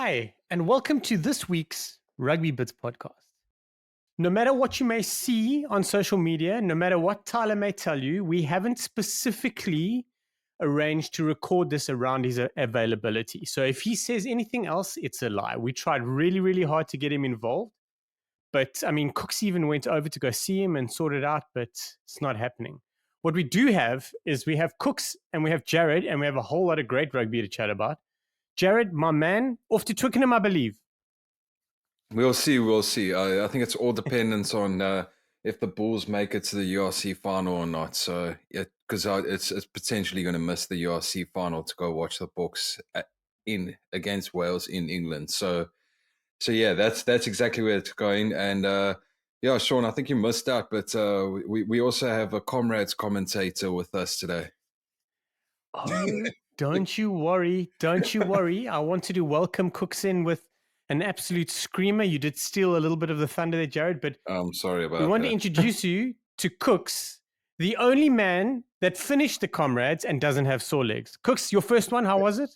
Hi, and welcome to this week's Rugby Bits podcast. No matter what you may see on social media, no matter what Tyler may tell you, we haven't specifically arranged to record this around his availability. So if he says anything else, it's a lie. We tried really, really hard to get him involved. But I mean, Kooks even went over to go see him and sort it out, but it's not happening. What we do have is we have Kooks and we have Jared, and we have a whole lot of great rugby to chat about. Jared, my man, off to Twickenham, I believe. We'll see. I think it's all dependent on if the Bulls make it to the URC final or not. So, because it's potentially going to miss the URC final to go watch the Boks in against Wales in England. So yeah, that's exactly where it's going. And yeah, Shaun, I think you missed out, but we also have a Comrades commentator with us today. Oh, don't you worry. I wanted to welcome Kooks in with an absolute screamer. You did steal a little bit of the thunder there, Jared, but I'm sorry about that. We want to introduce you to Kooks, the only man that finished the Comrades and doesn't have sore legs. Kooks, your first one, how was it?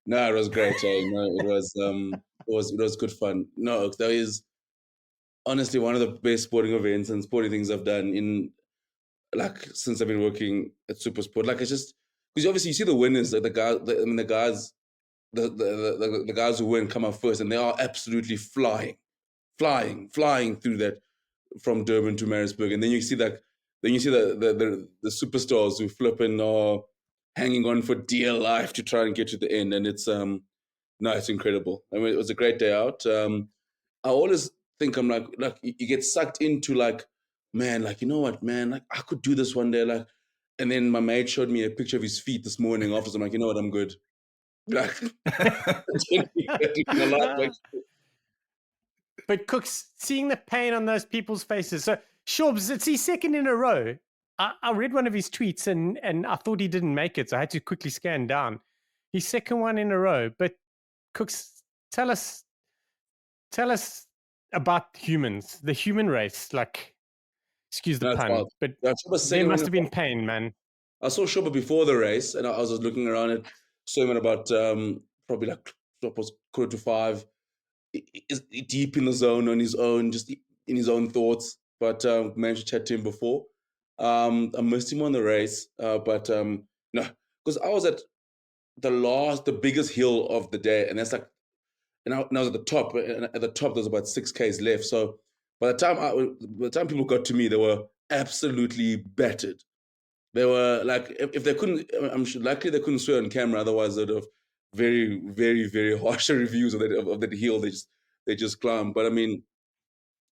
No, it was great. It was good fun. No, that is honestly one of the best sporting events and sporting things I've done since I've been working at Supersport. Like, it's just because obviously you see the winners, like the guys who win come up first, and they are absolutely flying through that from Durban to Maritzburg, and then you see the superstars who flipping are hanging on for dear life to try and get to the end, and it's incredible. I mean, it was a great day out. I always think I'm like you get sucked into like, man, like, you know what, man, like I could do this one day, like, and then my mate showed me a picture of his feet this morning after, so I'm like, you know what, I'm good. Like, but Kooks, seeing the pain on those people's faces. So Shorbs, it's his second in a row. I read one of his tweets and I thought he didn't make it, so I had to quickly scan down. His second one in a row. But Kooks, tell us about humans, the human race. Like, excuse the pun, but there must have been pain, man. I saw Shoba before the race, and I was just looking around it. Saw him at about probably like 4:45, deep in the zone on his own, just in his own thoughts. But managed to chat to him before. I missed him on the race, but no, because I was at the biggest hill of the day, and that's like, and I was at the top. And at the top, there's about 6Ks left. So by the time people got to me, they were absolutely battered. They were like, if they couldn't, I'm sure likely they couldn't swear on camera. Otherwise, they'd have very, very, very harsh reviews of that hill. They just climbed. But I mean,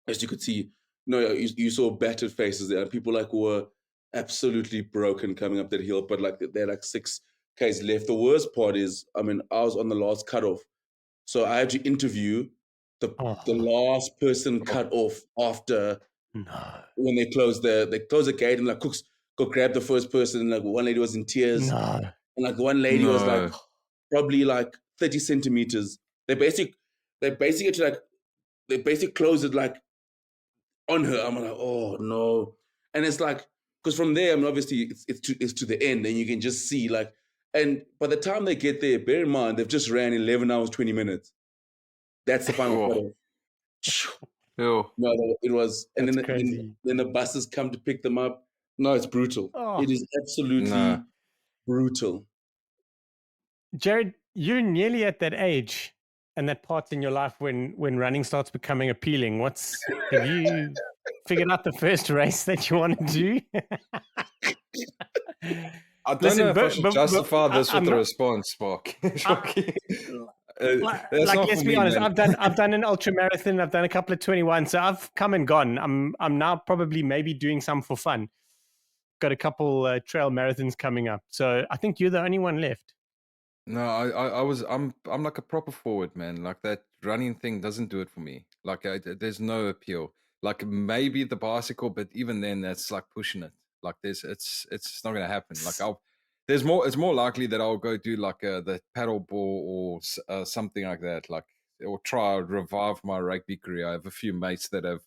as you could see, you saw battered faces there. People like were absolutely broken coming up that hill. But like they're like 6Ks left. The worst part is, I mean, I was on the last cutoff, so I had to interview the last person cut off after when they closed the gate, and like Kooks go grab the first person, and like one lady was in tears, and like one lady was like probably like 30 centimeters. They basically closed it like on her. I'm like, oh no. And it's like, because from there, I mean, obviously it's to the end, and you can just see like, and by the time they get there, bear in mind they've just ran 11 hours 20 minutes. That's the final cutoff. No, it was, and then the buses come to pick them up. No, it's brutal. It is absolutely brutal. Jared, you're nearly at that age and that part in your life when running starts becoming appealing. Have you figured out the first race that you want to do? I don't know if I should justify this with a response, Mark. Let's be honest. I've done an ultra marathon. I've done a couple of 21, so I've come and gone. I'm now probably maybe doing some for fun. Got a couple trail marathons coming up, so I think you're the only one left. No, I'm like a proper forward, man. Like that running thing doesn't do it for me. Like there's no appeal. Like maybe the bicycle, but even then, that's like pushing it. Like it's not gonna happen. Like it's more likely that I'll go do like the paddle ball or something like that. Like, or try to revive my rugby career. I have a few mates that have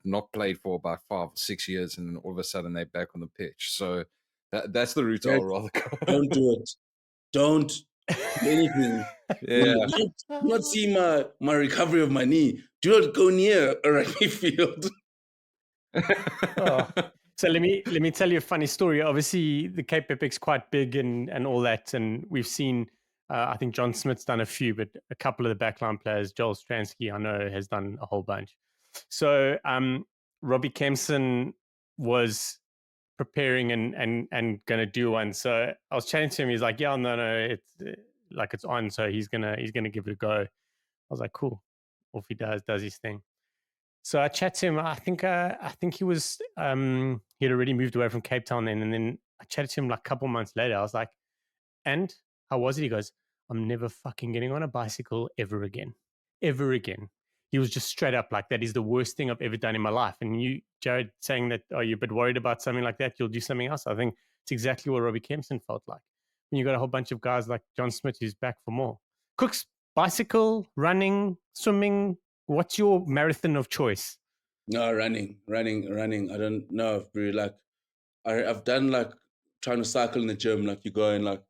not played for about 5 or 6 years, and then all of a sudden they're back on the pitch. So that's the route I'll rather go. Don't do it. Don't anything. Yeah. Do not see my recovery of my knee. Do not go near a rugby field. Oh. So let me tell you a funny story. Obviously, the Cape Epic's quite big and all that, and we've seen. I think John Smith's done a few, but a couple of the backline players, Joel Stransky, I know, has done a whole bunch. So Robbie Kempson was preparing and going to do one. So I was chatting to him. He's like, "Yeah, no, it's like it's on. So he's gonna give it a go." I was like, "Cool." Off he does his thing. So I chat to him. I think he was he had already moved away from Cape Town then, and then I chatted to him like a couple months later. I was like, "And how was it?" He goes, "I'm never fucking getting on a bicycle ever again, ever again." He was just straight up like, "That is the worst thing I've ever done in my life." And you, Jared, saying that, "Oh, you're a bit worried about something like that, you'll do something else." I think it's exactly what Robbie Kempson felt like. When you got a whole bunch of guys like John Smith who's back for more. Kooks, bicycle, running, swimming. What's your marathon of choice? No, running. I don't know if really like. I've done like trying to cycle in the gym. Like you go and like.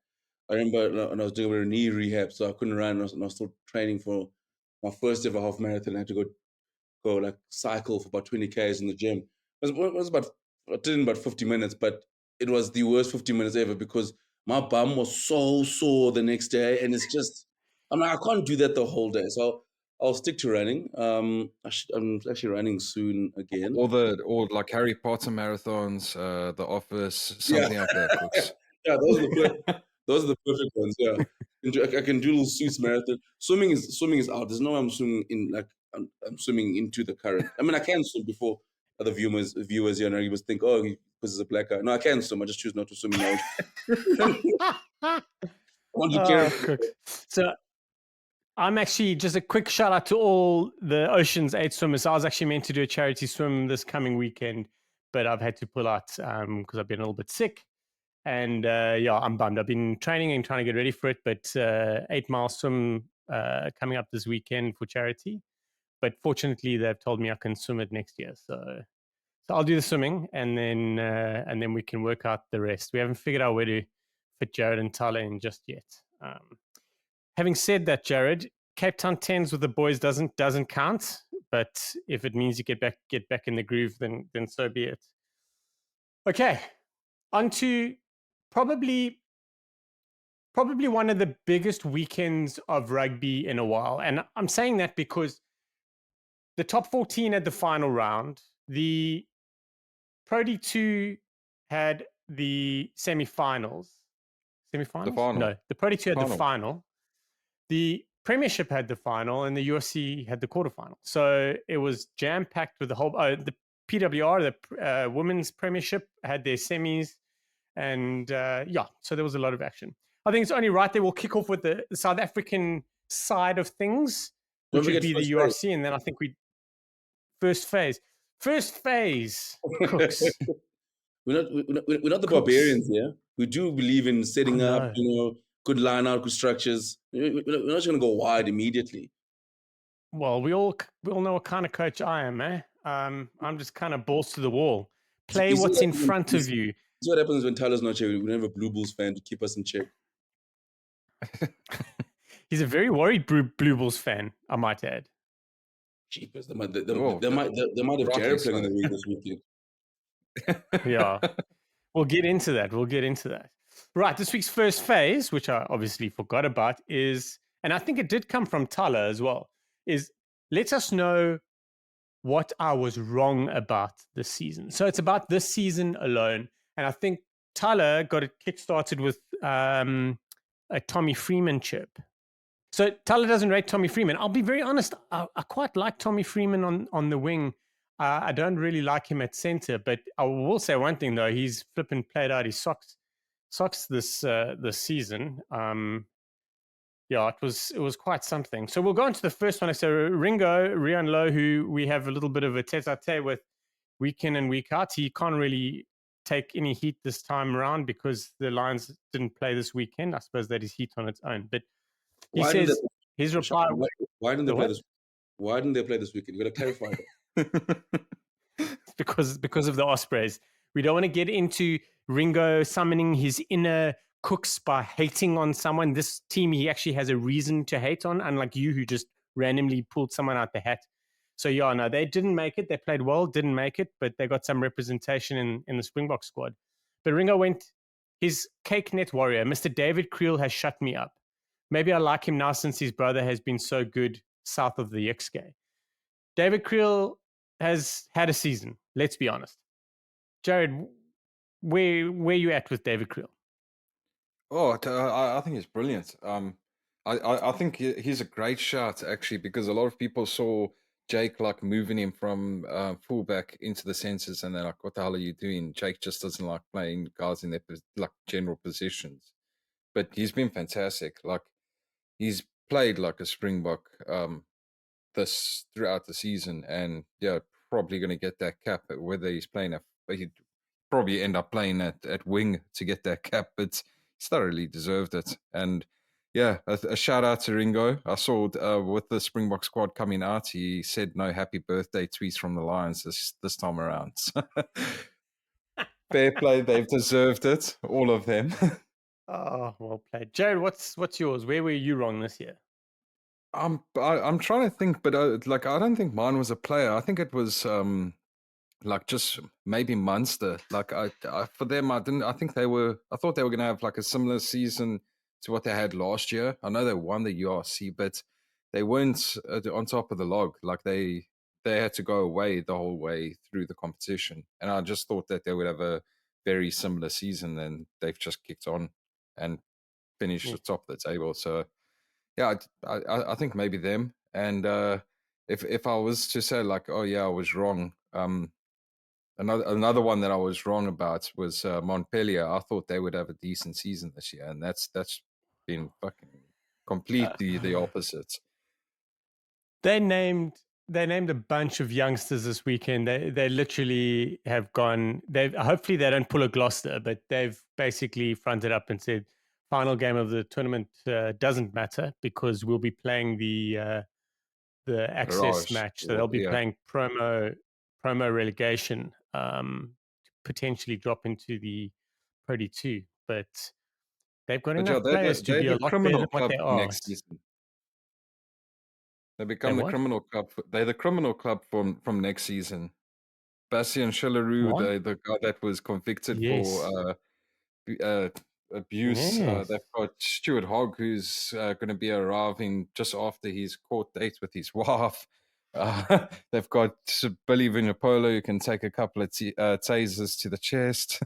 I remember when I was doing a bit of knee rehab, so I couldn't run. And I was still training for my first ever half marathon. I had to go like cycle for about 20 k's in the gym. It was about, I did in about 50 minutes, but it was the worst 50 minutes ever because my bum was so sore the next day, and it's just, I'm like, I can't do that the whole day. So I'll stick to running. I'm actually running soon again. Or like Harry Potter marathons, The Office, something like that, Kooks. Yeah, those are the perfect ones. Yeah, I can do little suits marathon. Swimming is out. There's no way I'm swimming in like I'm swimming into the current. I mean, I can swim before other viewers here and you must think, oh, because it's a black guy. No, I can swim. I just choose not to swim in the ocean. So I'm actually, just a quick shout out to all the Ocean's 8 swimmers. I was actually meant to do a charity swim this coming weekend, but I've had to pull out because I've been a little bit sick. And yeah, I'm bummed. I've been training and trying to get ready for it, but 8-mile swim coming up this weekend for charity. But fortunately, they've told me I can swim it next year. So I'll do the swimming, and then we can work out the rest. We haven't figured out where to fit Jared and Tyler in just yet. Having said that, Jared, Cape Town 10s with the boys doesn't count. But if it means you get back in the groove, then so be it. Okay, on to probably one of the biggest weekends of rugby in a while. And I'm saying that because the top 14 had the final round. The Pro D2 had the semi-finals. Semi-finals? The final. No, the Pro D2 had the final. The Premiership had the final, and the URC had the quarterfinal. So it was jam-packed with the whole... the PWR, the Women's Premiership, had their semis. And yeah, so there was a lot of action. I think it's only right they will kick off with the South African side of things, which would be the URC, and then I think first phase. Kooks. We're not the barbarians here. We do believe in setting up, good line out, good structures. We're not just going to go wide immediately. Well, we all know what kind of coach I am, eh? I'm just kind of balls to the wall. Play what's in front of you. That's what happens when Tyler's not here. We don't have a Blue Bulls fan to keep us in check. He's a very worried Blue Bulls fan, I might add. Cheapers. They might have Jared playing in the league this weekend. Yeah. We'll get into that. Right. This week's first phase, which I obviously forgot about, is, and I think it did come from Tyler as well, is let us know what I was wrong about this season. So it's about this season alone. And I think Tyler got it kickstarted with a Tommy Freeman chip. So Tyler doesn't rate Tommy Freeman. I'll be very honest. I quite like Tommy Freeman on the wing. I don't really like him at center, but I will say one thing though: he's flipping played out his socks this season. Yeah, it was quite something. So we'll go into the first one. So Ringo Rian Lowe, who we have a little bit of a tete-a-tete with week in and week out. He can't really take any heat this time around because the Lions didn't play this weekend. I suppose that is heat on its own. But he says his reply. Why didn't they play this? Why didn't they play this weekend? You got to clarify that. because of the Ospreys. We don't want to get into Ringo summoning his inner Kooks by hating on someone. This team, he actually has a reason to hate on, unlike you, who just randomly pulled someone out the hat. So, yeah, no, they didn't make it. They played well, didn't make it, but they got some representation in the Springbok squad. But Ringo went, his cake net warrior, Mr. David Creel, has shut me up. Maybe I like him now since his brother has been so good south of the Yxgay. David Creel has had a season, let's be honest. Jared, where you at with David Creel? Oh, I think he's brilliant. I think he's a great shout actually, because a lot of people saw Jake like moving him from fullback into the centres, and they're like, "What the hell are you doing?" Jake just doesn't like playing guys in their like general positions, but he's been fantastic. Like he's played like a Springbok this throughout the season, and yeah, probably going to get that cap. Whether he's playing he'd probably end up playing at wing to get that cap, but he's thoroughly deserved it. And yeah, a shout out to Ringo. I saw with the Springbok squad coming out, he said no happy birthday tweets from the Lions this time around. Fair play, they've deserved it, all of them. Oh, well played. Jared, what's yours? Where were you wrong this year? I'm trying to think, but like I don't think mine was a player. I think it was like just maybe Munster. Like I for them, I think they were. I thought they were going to have like a similar season to what they had last year. I know they won the URC, but they weren't on top of the log. Like they had to go away the whole way through the competition, and I just thought that they would have a very similar season. And they've just kicked on and finished at the top of the table. So yeah, I think maybe them. And if I was to say like, oh yeah, I was wrong. Another one that I was wrong about was Montpellier. I thought they would have a decent season this year, and that's been fucking completely the opposite. They named a bunch of youngsters this weekend. They literally have gone. Hopefully they don't pull a Gloucester, but they've basically fronted up and said, final game of the tournament doesn't matter because we'll be playing the access Garage. match. So they'll be playing promo relegation, potentially drop into the Pro D2. But they've got enough players to be a lot better than what they are. Next season. They become the criminal club. They're the criminal club from next season. Bastian Chilleroux, the guy that was convicted for abuse. They've got Stuart Hogg, who's going to be arriving just after his court date with his wife. They've got Billy Vunipola, who can take a couple of tasers to the chest.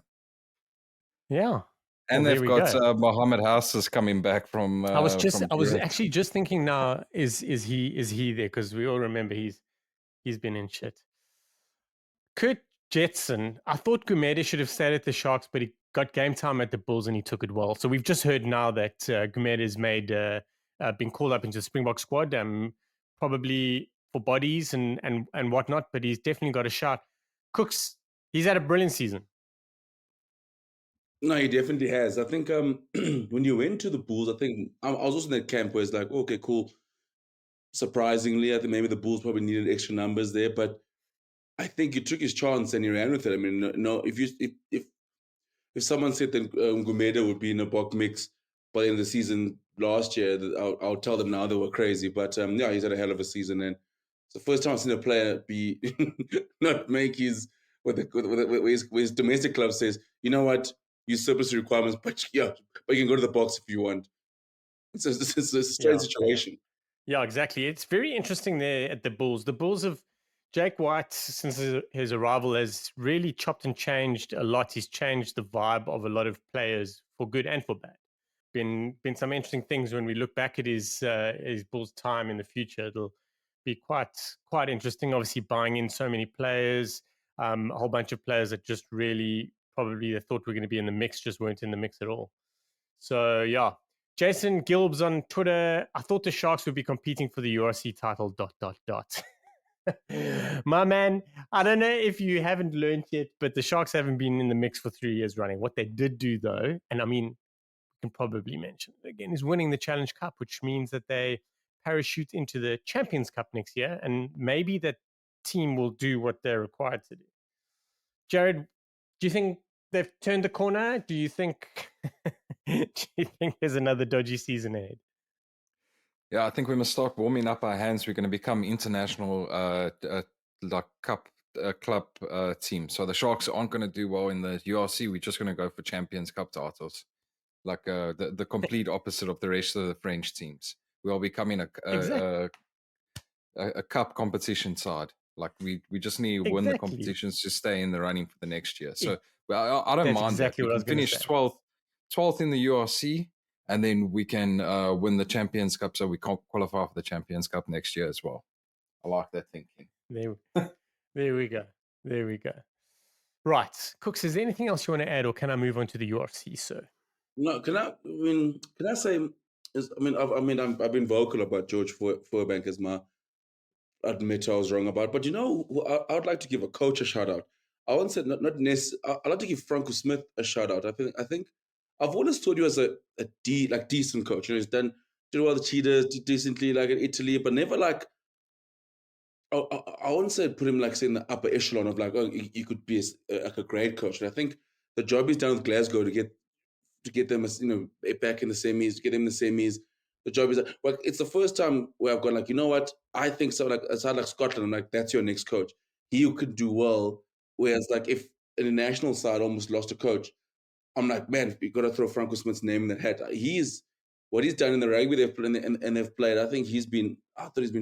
Yeah. And they've got Mohammed Houses coming back from. I was actually just thinking now, is he there? Because we all remember he's been in shit. Kurt Jetson, I thought Gumede should have stayed at the Sharks, but he got game time at the Bulls and he took it well. So we've just heard now that Gumede has been called up into the Springbok squad, probably for bodies and whatnot, but he's definitely got a shot. Kooks, he's had a brilliant season. No, he definitely has. I think when you went to the Bulls, I think I was also in that camp where it's like, okay, cool. Surprisingly, I think maybe the Bulls probably needed extra numbers there, but I think he took his chance and he ran with it. I mean, no, if someone said that Gumede would be in a Bok mix by the end of the season last year, I'll tell them now they were crazy. But yeah, he's had a hell of a season, and it's the first time I've seen a player be not make his with his domestic club says, you know what, you surplus requirements, but you can go to the Boks if you want. It's a strange situation. Yeah, exactly. It's very interesting there at the Bulls. The Bulls have Jake White, since his arrival, has really chopped and changed a lot. He's changed the vibe of a lot of players for good and for bad. Been some interesting things when we look back at his Bulls time in the future. It'll be quite interesting. Obviously, buying in so many players, a whole bunch of players that just really probably they thought were going to be in the mix, just weren't in the mix at all. So yeah. Jason Gilbs on Twitter, I thought the Sharks would be competing for the URC title, ... My man, I don't know if you haven't learned yet, but the Sharks haven't been in the mix for 3 years running. What they did do, though, and I mean, you can probably mention it again, is winning the Challenge Cup, which means that they parachute into the Champions Cup next year, and maybe that team will do what they're required to do. Jared, do you think they've turned the corner? Do you think Do you think there's another dodgy season ahead? Yeah, I think we must start warming up our hands. We're going to become international like club team. So the Sharks aren't going to do well in the URC. We're just going to go for Champions Cup titles, like the complete opposite of the rest of the French teams. We are becoming a cup competition side. Like we just need to win the competitions to stay in the running for the next year. So I don't mind exactly that. We can finish 12th in the URC, and then we can win the Champions Cup, so we can't qualify for the Champions Cup next year as well. I like that thinking. There we go. There we go. Right, Kooks, is there anything else you want to add, or can I move on to the URC, sir? No, can I say? I've been vocal about George Furbank as my. Admit I was wrong about, but I would like to give a coach a shout out. I won't say not necessarily. I'd like to give Franco Smith a shout out. I think I've always thought you as a decent coach. He's did all the Cheetahs decently, like in Italy, but never like. I wouldn't say put him like say in the upper echelon of like, oh, you could be like a great coach. And I think the job he's done with Glasgow to get them as back in the semis, get them in the semis. The job is well, it's the first time where I've gone like, you know what? I think so. Like a side like Scotland, I'm like, that's your next coach. He could do well. Whereas like if an international side almost lost a coach, I'm like, man, you got to throw Franco Smith's name in that hat. What he's done in the rugby they've played and they've played. I thought he's been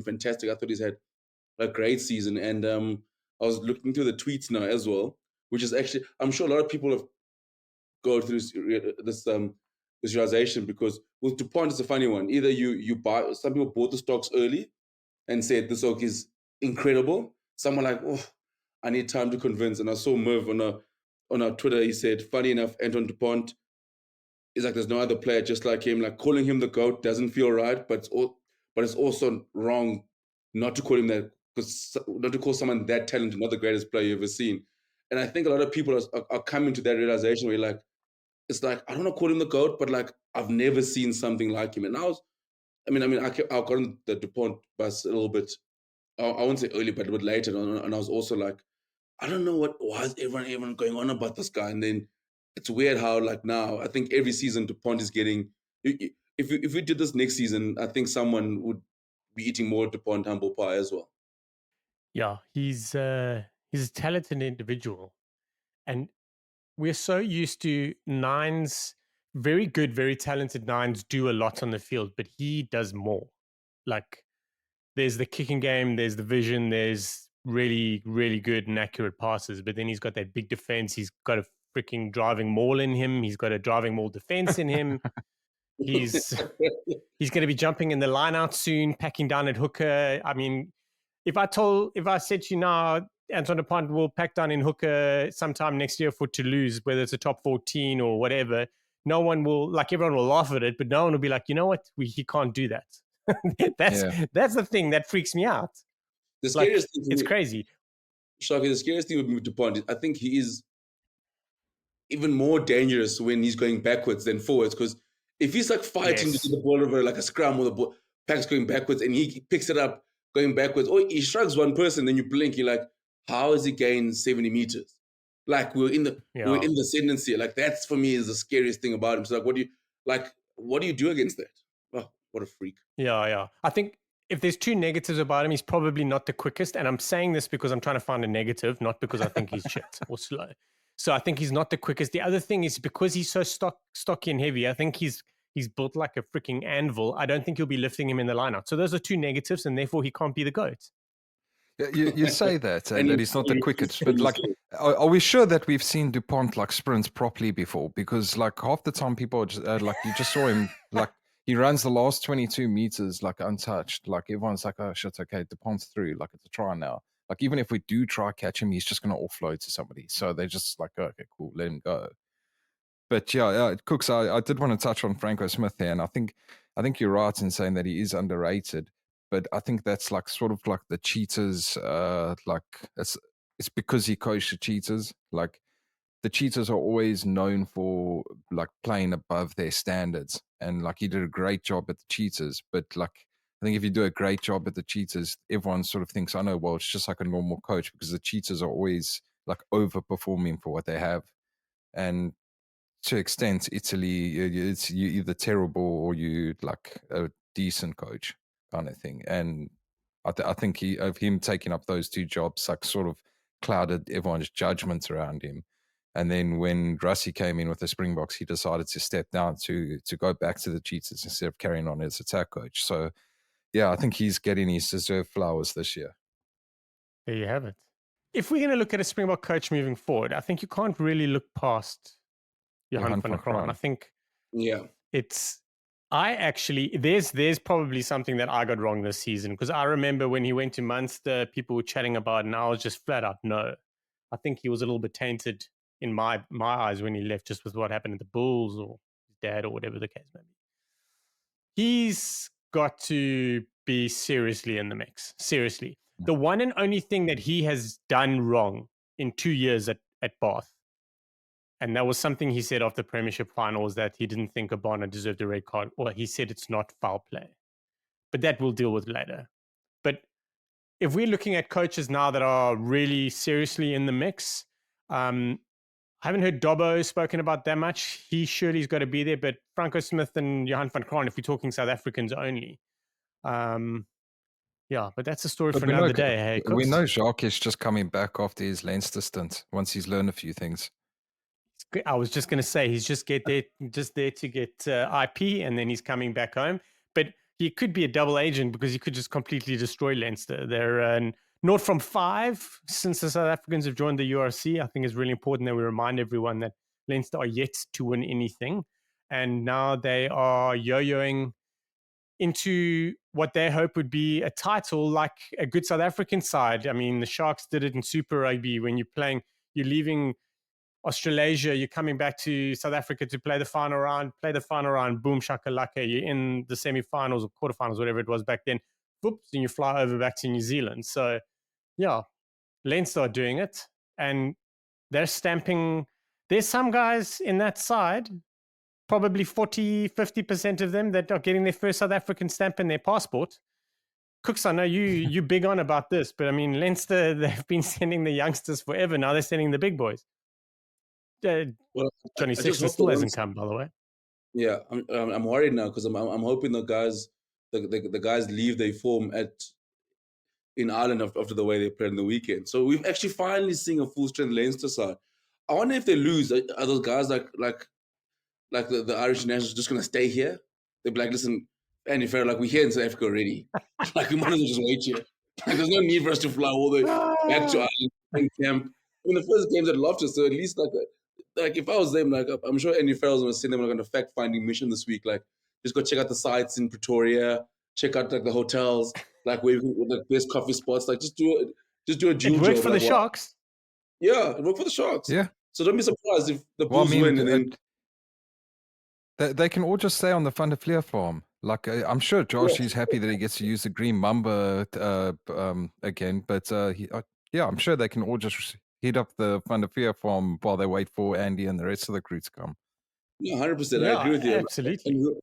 fantastic. I thought he's had a great season. And I was looking through the tweets now as well, which is actually, I'm sure a lot of people have gone through this realization, because with DuPont it's a funny one. Either you buy, some people bought the stocks early and said this oak is incredible. Some are like, oh, I need time to convince. And I saw Merv on our Twitter, he said, funny enough, Anton DuPont is like there's no other player just like him. Like calling him the GOAT doesn't feel right, but it's also wrong not to call him that, because not to call someone that talented not the greatest player you've ever seen. And I think a lot of people are coming to that realization where like, it's like, I don't know, call him the GOAT, but like, I've never seen something like him. And I got on the DuPont bus a little bit, I won't say early, but a bit later. And I was also like, I don't know why is everyone going on about this guy? And then it's weird how like now, I think every season DuPont is getting, if we did this next season, I think someone would be eating more DuPont humble pie as well. Yeah, he's a talented individual. And we're so used to nines, very good, very talented nines do a lot on the field, but he does more. Like there's the kicking game, there's the vision, there's really, really good and accurate passes, but then he's got that big defense. He's got a freaking driving maul in him. He's got a driving maul defense in him. He's going to be jumping in the line out soon, packing down at hooker. I mean, if I said to you now, Anton DuPont will pack down in hooker sometime next year for Toulouse, whether it's a top 14 or whatever, no one will, like, everyone will laugh at it, but no one will be like, you know what, he can't do that. That's the thing that freaks me out. The scariest thing, it's crazy. Shaki, the scariest thing with DuPont is I think he is even more dangerous when he's going backwards than forwards, because if he's like fighting to get the ball over like a scrum or the ball, pack's going backwards and he picks it up going backwards, or he shrugs one person, then you blink, you're like, how has he gained 70 meters? Like we're in the ascendancy. Like that's for me is the scariest thing about him. So like, what do you do against that? Oh, what a freak. Yeah. I think if there's two negatives about him, he's probably not the quickest. And I'm saying this because I'm trying to find a negative, not because I think he's shit or slow. So I think he's not the quickest. The other thing is because he's so stocky and heavy, I think he's built like a freaking anvil. I don't think you'll be lifting him in the lineout. So those are two negatives, and therefore he can't be the GOAT. You say that, and that he's not the quickest, but like, are we sure that we've seen DuPont like sprint properly before? Because like half the time people are just, like, you just saw him, like he runs the last 22 meters like untouched. Like everyone's like, oh shit, okay, DuPont's through. Like it's a try now. Like even if we do try catch him, he's just going to offload to somebody. So they're just like, oh, okay, cool, let him go. But yeah, Kooks, I did want to touch on Franco Smith there, and I think you're right in saying that he is underrated. But I think that's like sort of like the Cheetahs, like it's because he coached the Cheetahs. Like the Cheetahs are always known for like playing above their standards, and like he did a great job at the Cheetahs. But like I think if you do a great job at the Cheetahs, everyone sort of thinks, I know, well, it's just like a normal coach, because the Cheetahs are always like overperforming for what they have. And to extent, Italy, it's you either terrible or you like a decent coach kind of thing. And I think of him taking up those two jobs, like sort of clouded everyone's judgment around him. And then when Rassie came in with the Springboks, he decided to step down to go back to the Cheetahs instead of carrying on as attack coach. So, yeah, I think he's getting his deserved flowers this year. There you have it. If we're going to look at a Springbok coach moving forward, I think you can't really look past Johan van der Kraan. I think there's probably something that I got wrong this season, because I remember when he went to Munster, people were chatting about it, and I was just flat out no. I think he was a little bit tainted in my eyes when he left, just with what happened at the Bulls or his dad or whatever the case may be. He's got to be seriously in the mix. Seriously. The one and only thing that he has done wrong in 2 years at Bath, and that was something he said after the Premiership final, was that he didn't think Abana deserved a red card, or he said it's not foul play. But that we'll deal with later. But if we're looking at coaches now that are really seriously in the mix, I haven't heard Dobbo spoken about that much. He surely's got to be there, but Franco Smith and Johan van Kraan, if we're talking South Africans only. Yeah, but that's a story for another day. Hey, Kooks? We know Jacques is just coming back after his Leinster stint once he's learned a few things. I was just going to say he's just there to get IP, and then he's coming back home. But he could be a double agent, because he could just completely destroy Leinster. They're 0 from 5 since the South Africans have joined the URC. I think it's really important that we remind everyone that Leinster are yet to win anything, and now they are yo-yoing into what they hope would be a title, like a good South African side. I mean, the Sharks did it in Super Rugby. When you're leaving Australasia, you're coming back to South Africa to play the final round, boom, shakalaka, you're in the semi-finals or quarterfinals, whatever it was back then, whoops, and you fly over back to New Zealand. So, yeah, Leinster are doing it, and they're stamping. There's some guys in that side, probably 40, 50% of them, that are getting their first South African stamp in their passport. Kooks, I know you're big on about this, but I mean, Leinster, they've been sending the youngsters forever. Now they're sending the big boys. Johnny Sexton still hasn't come, by the way. Yeah, I'm worried now, because I'm hoping the guys leave their form in Ireland after the way they played in the weekend. So we've actually finally seen a full strength Leinster side. I wonder if they lose, are those guys like the Irish nationals just gonna stay here? They'll be like, listen, Andy Farrell, like, we're here in South Africa already. Like, we might as well just wait here. Like, there's no need for us to fly all the way back to Ireland in camp. I mean, the first games I'd love to, so at least like if I was them, like, I'm sure Andy Farrell's gonna send them like on a fact-finding mission this week. Like, just go check out the sites in Pretoria, check out like the hotels, like where the best coffee spots. Like, just do a jewel job. It worked for the Sharks. Yeah, it worked for the Sharks. Yeah. So don't be surprised if the Bulls win and then they can all just stay on the Van der Fleer farm. Like, I'm sure Josh is happy that he gets to use the Green Mamba again, but I'm sure they can all just hit up the Van der Fleer farm while they wait for Andy and the rest of the crew to come. Yeah, 100%. I agree with you. Absolutely. And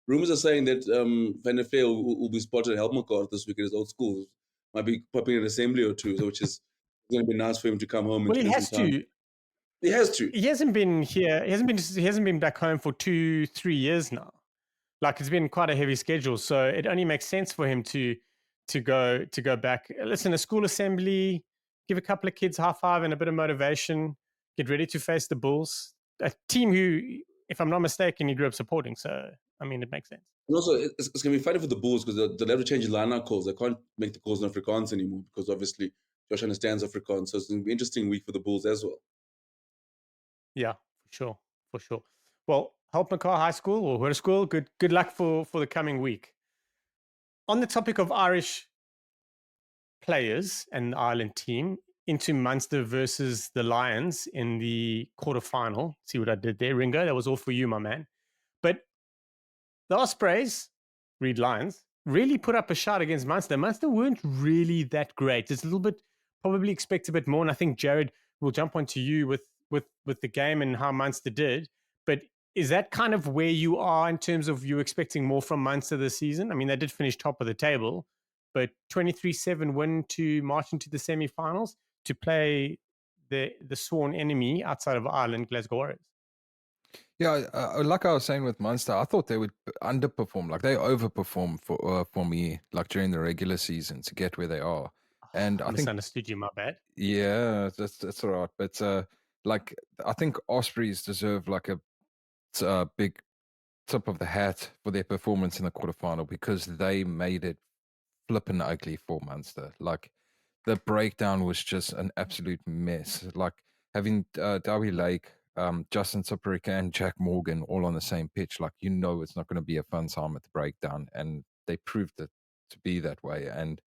rumors are saying that Van der Fleer will be spotted at Helmut Guard this week at his old school. Might be popping an assembly or two, which is going to be nice for him to come home. Well, he has to. He has to. He hasn't been here. He hasn't been back home for 2-3 years now. Like, it's been quite a heavy schedule, so it only makes sense for him to go back. Listen, a school assembly, give a couple of kids high five and a bit of motivation. Get ready to face the Bulls, a team who, if I'm not mistaken, he grew up supporting. So, I mean, it makes sense. And also, it's going to be funny for the Bulls, because they'll have to change the line-out calls. They can't make the calls in Afrikaans anymore, because obviously Josh understands Afrikaans. So it's going to be an interesting week for the Bulls as well. Yeah, for sure. Well, Help McCar High School or Hoër School, good luck for the coming week. On the topic of Irish players and the Ireland team, into Munster versus the Lions in the quarterfinal. See what I did there, Ringo? That was all for you, my man. But the Ospreys, read Lions, really put up a shot against Munster. Munster weren't really that great. It's a little bit, probably expect a bit more. And I think Jared will jump onto you with the game and how Munster did. But is that kind of where you are in terms of you expecting more from Munster this season? I mean, they did finish top of the table, but 23-7 win to march into the semi-finals to play the sworn enemy outside of Ireland, Glasgow Warriors. Yeah, like I was saying with Munster, I thought they would underperform. Like they overperform for me, like during the regular season to get where they are. And I I think, misunderstood you, my bad. yeah, that's all right. But like I think Ospreys deserve like a big tip of the hat for their performance in the quarterfinal because they made it flippin' ugly for Munster. Like the breakdown was just an absolute mess. Like having Darby Lake, Justin Tipurica, and Jack Morgan all on the same pitch, like it's not going to be a fun time at the breakdown, and they proved it to be that way. And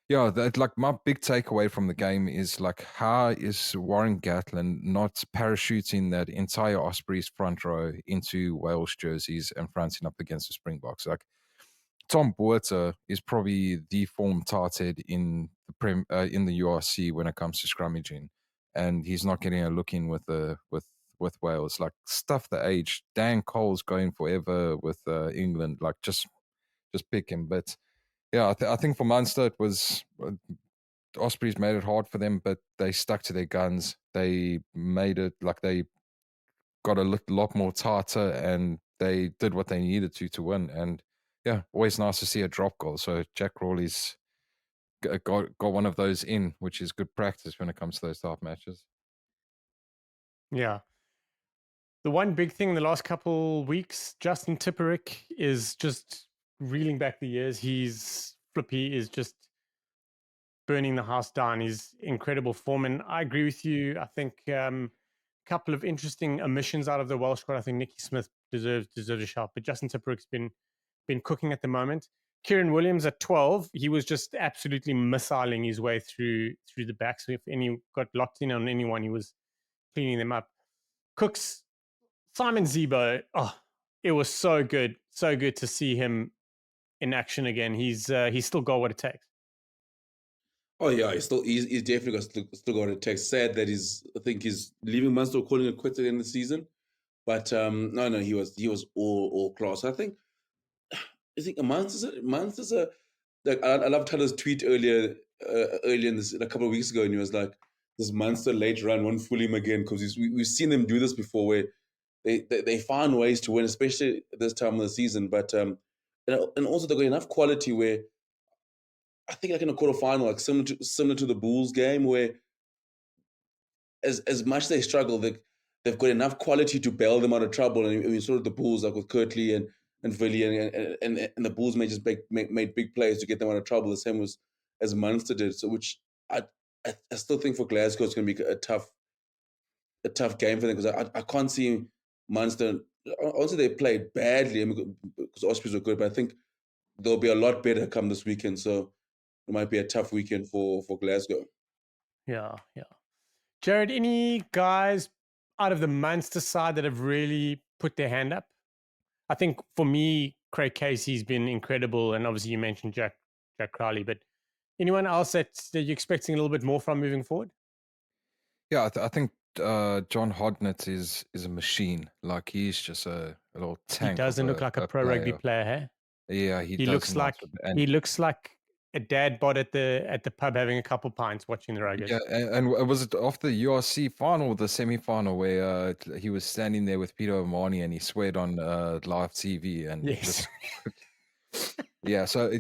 yeah, like my big takeaway from the game is like how is Warren Gatlin not parachuting that entire Ospreys front row into Wales jerseys and fronting up against the Springboks? Like Tom Boerter is probably the form tarted in the URC when it comes to scrummaging, and he's not getting a look in with Wales. Like stuff the age. Dan Cole's going forever with England. Like just pick him. But yeah, I think for Munster it was Ospreys made it hard for them, but they stuck to their guns. They made it like they got a lot more tartar, and they did what they needed to win. And yeah, always nice to see a drop goal. So Jack Crawley's got one of those in, which is good practice when it comes to those type matches. Yeah. The one big thing in the last couple weeks, Justin Tipuric is just reeling back the years. He's flippy, is just burning the house down. He's incredible form. And I agree with you. I think a couple of interesting omissions out of the Welsh squad. I think Nicky Smith deserves a shot, but Justin Tipuric's been cooking at the moment. Kieran Williams at 12, he was just absolutely missiling his way through the back. So if any got locked in on anyone, he was cleaning them up. Kooks, Simon Zebo, it was so good to see him in action again. He's still got what it takes. Oh yeah, he's definitely still got a text. Sad that I think he's leaving Munster, calling it quits at the end of the season. But no, he was all class. I think Munster's a like I love Tyler's tweet earlier in this a couple of weeks ago, and he was like, "This Munster late run won't fool him again," because we've seen them do this before, where they find ways to win, especially this time of the season. But and also they've got enough quality where I think like in a quarterfinal, like similar to the Bulls game, where as much they struggle, they've got enough quality to bail them out of trouble. And we saw the Bulls like with Kirtley and Villy, and the Bulls may just made big plays to get them out of trouble. The same as Munster did. So which I still think for Glasgow it's going to be a tough game for them, because I can't see Munster. Also, they played badly because Ospreys were good, but I think they'll be a lot better come this weekend. So it might be a tough weekend for Glasgow. Yeah. Jared, any guys out of the Munster side that have really put their hand up? I think for me, Craig Casey's been incredible, and obviously you mentioned Jack Crowley, but anyone else that you're expecting a little bit more from moving forward? Yeah, I think John Hodnett is a machine. Like he's just a little tank. He doesn't look like a pro rugby player, hey? Yeah, He looks like a dad bod at the pub having a couple pints watching the Ruggers. Yeah, and was it off the URC final, the semi-final, where he was standing there with Peter O'Mahony and he sweared on live TV and yes. Yeah, so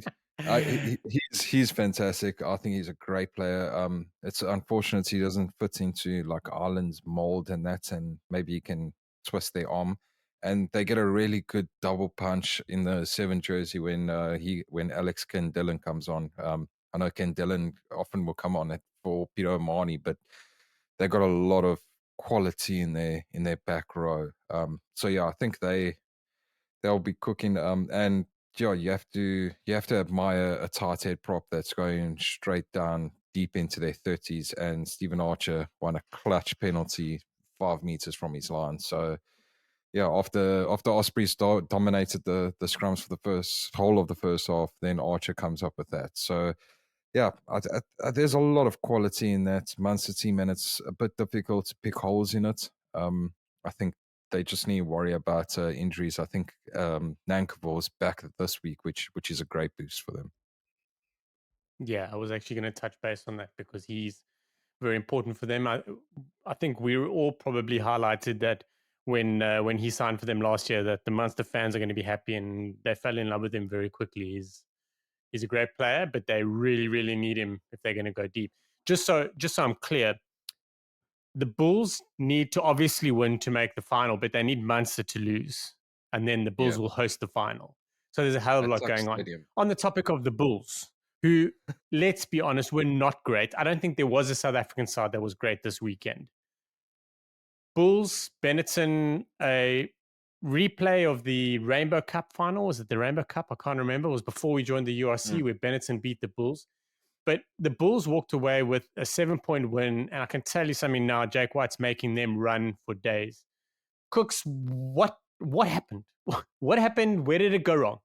he's fantastic. I think he's a great player. It's unfortunate he doesn't fit into like Ireland's mold and that, and maybe he can twist their arm. And they get a really good double punch in the 7 jersey when Alex Ken Dillon comes on. I know Ken Dillon often will come on for Peter O'Mahony, but they got a lot of quality in their back row. So yeah, I think they'll be cooking. And yeah, you have to admire a tight head prop that's going straight down deep into their 30s. And Stephen Archer won a clutch penalty 5 meters from his line. So yeah, after Ospreys dominated the scrums for the whole of the first half, then Archer comes up with that. So yeah, there's a lot of quality in that Munster team, and it's a bit difficult to pick holes in it. I think they just need to worry about injuries. I think Nankervo's back this week, which is a great boost for them. Yeah, I was actually going to touch base on that because he's very important for them. I think we all probably highlighted that when he signed for them last year, that the Munster fans are going to be happy, and they fell in love with him very quickly. He's a great player, but they really, really need him if they're going to go deep. Just so I'm clear, the Bulls need to obviously win to make the final, but they need Munster to lose, and then the Bulls will host the final. So there's a hell of a lot going on. On the topic of the Bulls, who, let's be honest, were not great. I don't think there was a South African side that was great this weekend. Bulls, Benetton, a replay of the Rainbow Cup final. Was it the Rainbow Cup? I can't remember. It was before we joined the URC where Benetton beat the Bulls. But the Bulls walked away with a 7-point win. And I can tell you something now, Jake White's making them run for days. Kooks, what happened? What happened? Where did it go wrong?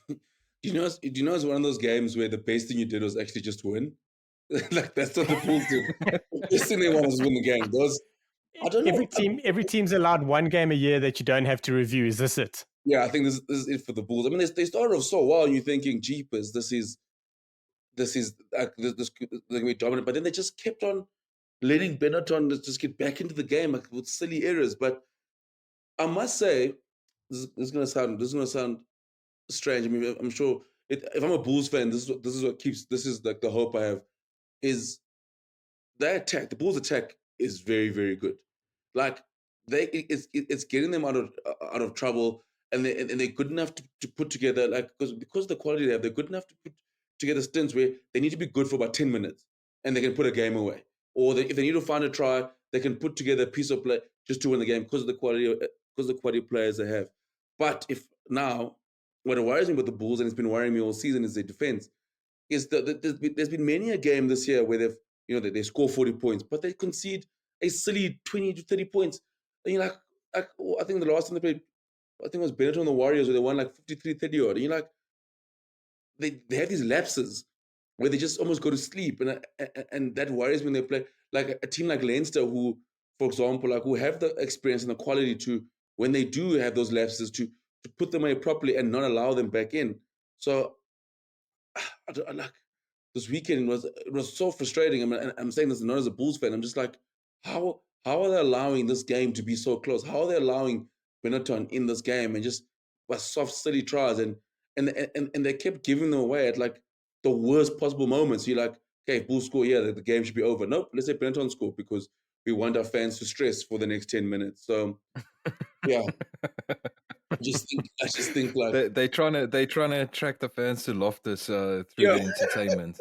Do you know it's one of those games where the best thing you did was actually just win? Like, that's what the Bulls did. The best thing they wanted was win the game. I don't know. Every team's allowed one game a year that you don't have to review. Is this it? Yeah, I think this is it for the Bulls. I mean, they started off so well, and you're thinking, jeepers, this is going to be dominant. But then they just kept on letting Benetton just get back into the game with silly errors. But I must say, this is going to sound strange. I mean, I'm sure if I'm a Bulls fan, this is like the hope I have, is the Bulls attack is very, very good. Like, it's getting them out of trouble, and they're good enough to put together, like, because of the quality they have, they're good enough to put together stints where they need to be good for about 10 minutes and they can put a game away. Or if they need to find a try, they can put together a piece of play just to win the game because of the quality of players they have. But what worries me with the Bulls, and it's been worrying me all season, is their defense. Is that there's been many a game this year where they score 40 points, but they concede a silly 20 to 30 points. And you're like, I think the last time they played, I think it was Benetton and the Warriors, where they won like 53-30 odd. And you're like, they have these lapses where they just almost go to sleep, and that worries me when they play like a team like Leinster, who, for example, like, who have the experience and the quality to, when they do have those lapses, to put them away properly and not allow them back in. So, like, this weekend was so frustrating. I mean, I'm saying this not as a Bulls fan. I'm just like, how are they allowing this game to be so close? How are they allowing Benetton in this game and just soft, silly tries and they kept giving them away at like the worst possible moments. You're like, okay, if Bulls score here, the game should be over. Nope, let's say Benetton score because we want our fans to stress for the next 10 minutes. So, yeah. I just think like they're trying to attract the fans to Loftus through the entertainment.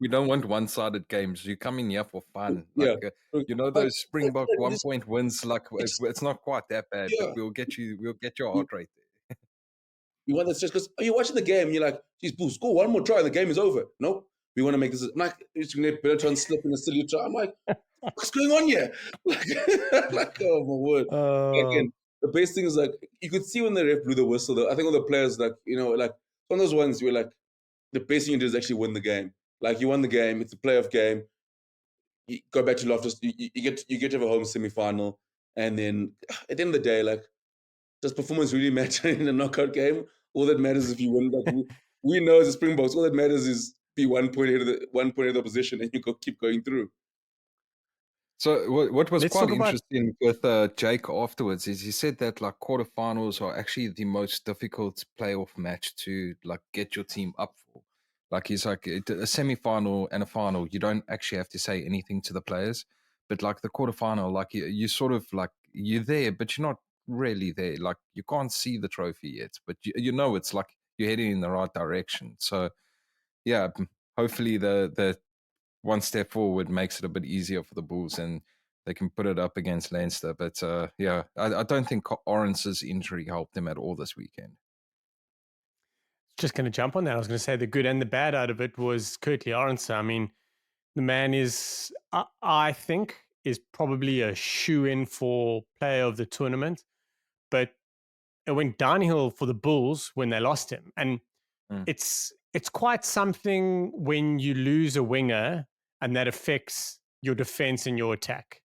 We don't want one-sided games. You come in here for fun. Like, those Springbok 1-point wins. Like, it's not quite that bad, but we'll get your heart rate there. You want that stress because you're watching the game and you're like, geez, Bulls, score one more try and the game is over. Nope. We want to make this. I'm like, it's going to let Benetton slip in a silly try. I'm like, what's going on here? Like, oh my word. Again, the best thing is, like, you could see when the ref blew the whistle, though. I think all the players, like, like, one of those ones where, like, the best thing you do is actually win the game. Like, you won the game. It's a playoff game. You go back to Loftus. You get to have a home semi-final. And then at the end of the day, like, does performance really matter in a knockout game? All that matters is if you win. Like, we know as a Springboks, all that matters is be 1 point ahead of the opposition and you keep going through. So what was quite interesting with Jake afterwards is he said that, like, quarterfinals are actually the most difficult playoff match to, like, get your team up for. Like, he's like, a semi-final and a final, you don't actually have to say anything to the players. But, like, the quarterfinal, like, you sort of, like, you're there, but you're not really there. Like, you can't see the trophy yet, but you know it's like you're heading in the right direction. So, yeah, hopefully the one step forward makes it a bit easier for the Bulls and they can put it up against Leinster. But I don't think Orance's injury helped him at all this weekend. Just going to jump on that. I was going to say the good and the bad out of it was Curtly Orance. I mean, the man is, I think, is probably a shoe-in for player of the tournament. But it went downhill for the Bulls when they lost him. And it's quite something when you lose a winger and that affects your defense and your attack,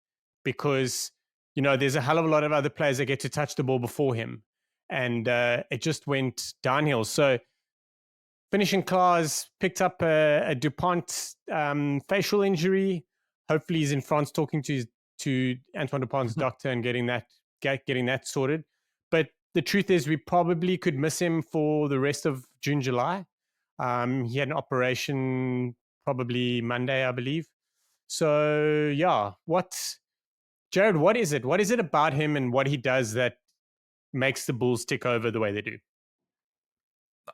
because, there's a hell of a lot of other players that get to touch the ball before him. And it just went downhill. So finishing clause picked up a DuPont facial injury. Hopefully he's in France talking to Antoine Dupont's doctor and getting that getting that sorted. But the truth is, we probably could miss him for the rest of June, July. He had an operation probably Monday, I believe. So yeah, Jared, what is it? What is it about him and what he does that makes the Bulls tick over the way they do?